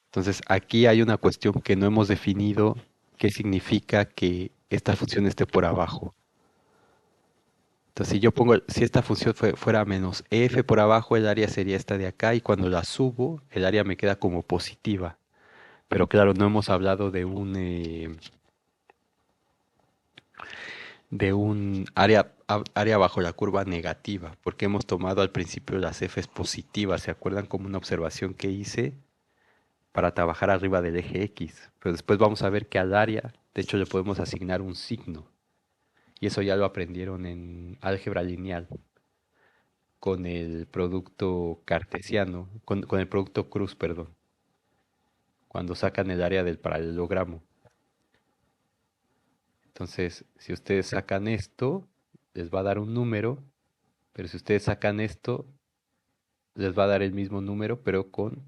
Entonces aquí hay una cuestión que no hemos definido, qué significa que esta función esté por abajo. Entonces si yo pongo, si esta función fuera menos f por abajo, el área sería esta de acá y cuando la subo, el área me queda como positiva. Pero claro, no hemos hablado de un área bajo la curva negativa, porque hemos tomado al principio las f's positivas, ¿se acuerdan? Como una observación que hice para trabajar arriba del eje X. Pero después vamos a ver que al área, de hecho, le podemos asignar un signo. Y eso ya lo aprendieron en álgebra lineal, con el producto cartesiano, con el producto cruz, perdón, cuando sacan el área del paralelogramo. Entonces, si ustedes sacan esto, les va a dar un número, pero si ustedes sacan esto, les va a dar el mismo número, pero con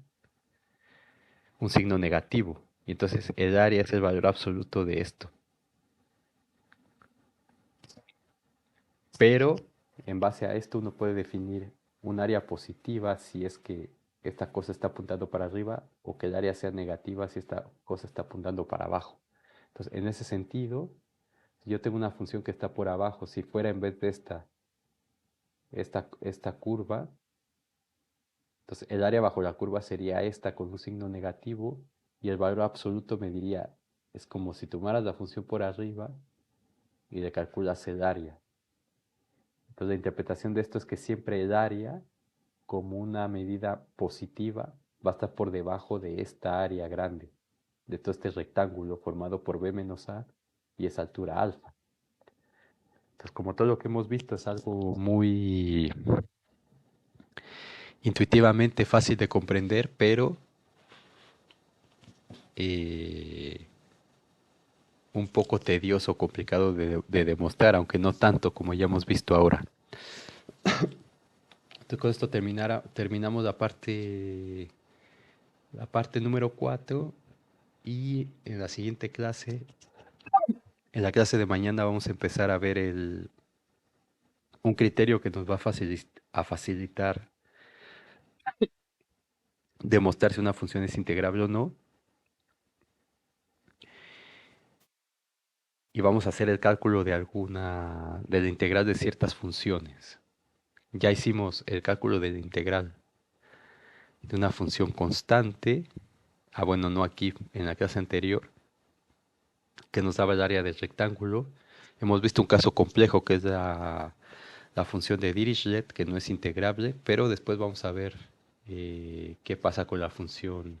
un signo negativo. Y entonces el área es el valor absoluto de esto. Pero en base a esto uno puede definir un área positiva si es que esta cosa está apuntando para arriba o que el área sea negativa si esta cosa está apuntando para abajo. Entonces, en ese sentido, si yo tengo una función que está por abajo, si fuera en vez de esta curva, entonces el área bajo la curva sería esta con un signo negativo y el valor absoluto me diría, es como si tomaras la función por arriba y le calculas el área. Entonces la interpretación de esto es que siempre el área como una medida positiva va a estar por debajo de esta área grande, de todo este rectángulo formado por b menos a y esa altura alfa. Entonces, como todo lo que hemos visto es algo muy intuitivamente fácil de comprender, pero eh, un poco tedioso, complicado de demostrar, aunque no tanto como ya hemos visto ahora. Entonces, con esto terminamos la parte número 4 y en la siguiente clase, en la clase de mañana vamos a empezar a ver un criterio que nos va a facilitar demostrar si una función es integrable o no. Y vamos a hacer el cálculo de la integral de ciertas funciones. Ya hicimos el cálculo de la integral de una función constante. Ah, bueno, no aquí, en la clase anterior, que nos daba el área del rectángulo. Hemos visto un caso complejo que es la función de Dirichlet, que no es integrable, pero después vamos a ver qué pasa con la función,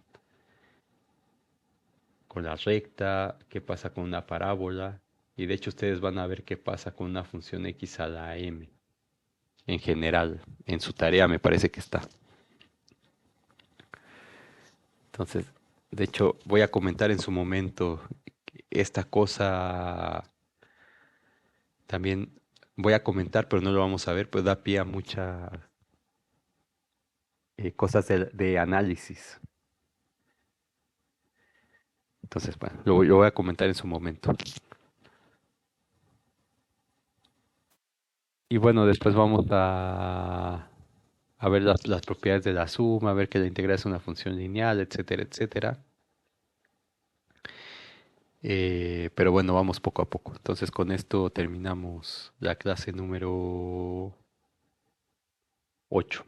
con la recta, qué pasa con una parábola, y de hecho ustedes van a ver qué pasa con una función x a la m, en general, en su tarea me parece que está. Entonces, de hecho, voy a comentar en su momento esta cosa, también voy a comentar, pero no lo vamos a ver, pues da pie a muchas cosas de análisis. Entonces, bueno, lo voy a comentar en su momento. Y bueno, después vamos a ver las propiedades de la suma, a ver que la integral es una función lineal, etcétera, etcétera. Pero bueno, vamos poco a poco. Entonces con esto terminamos la clase número 8.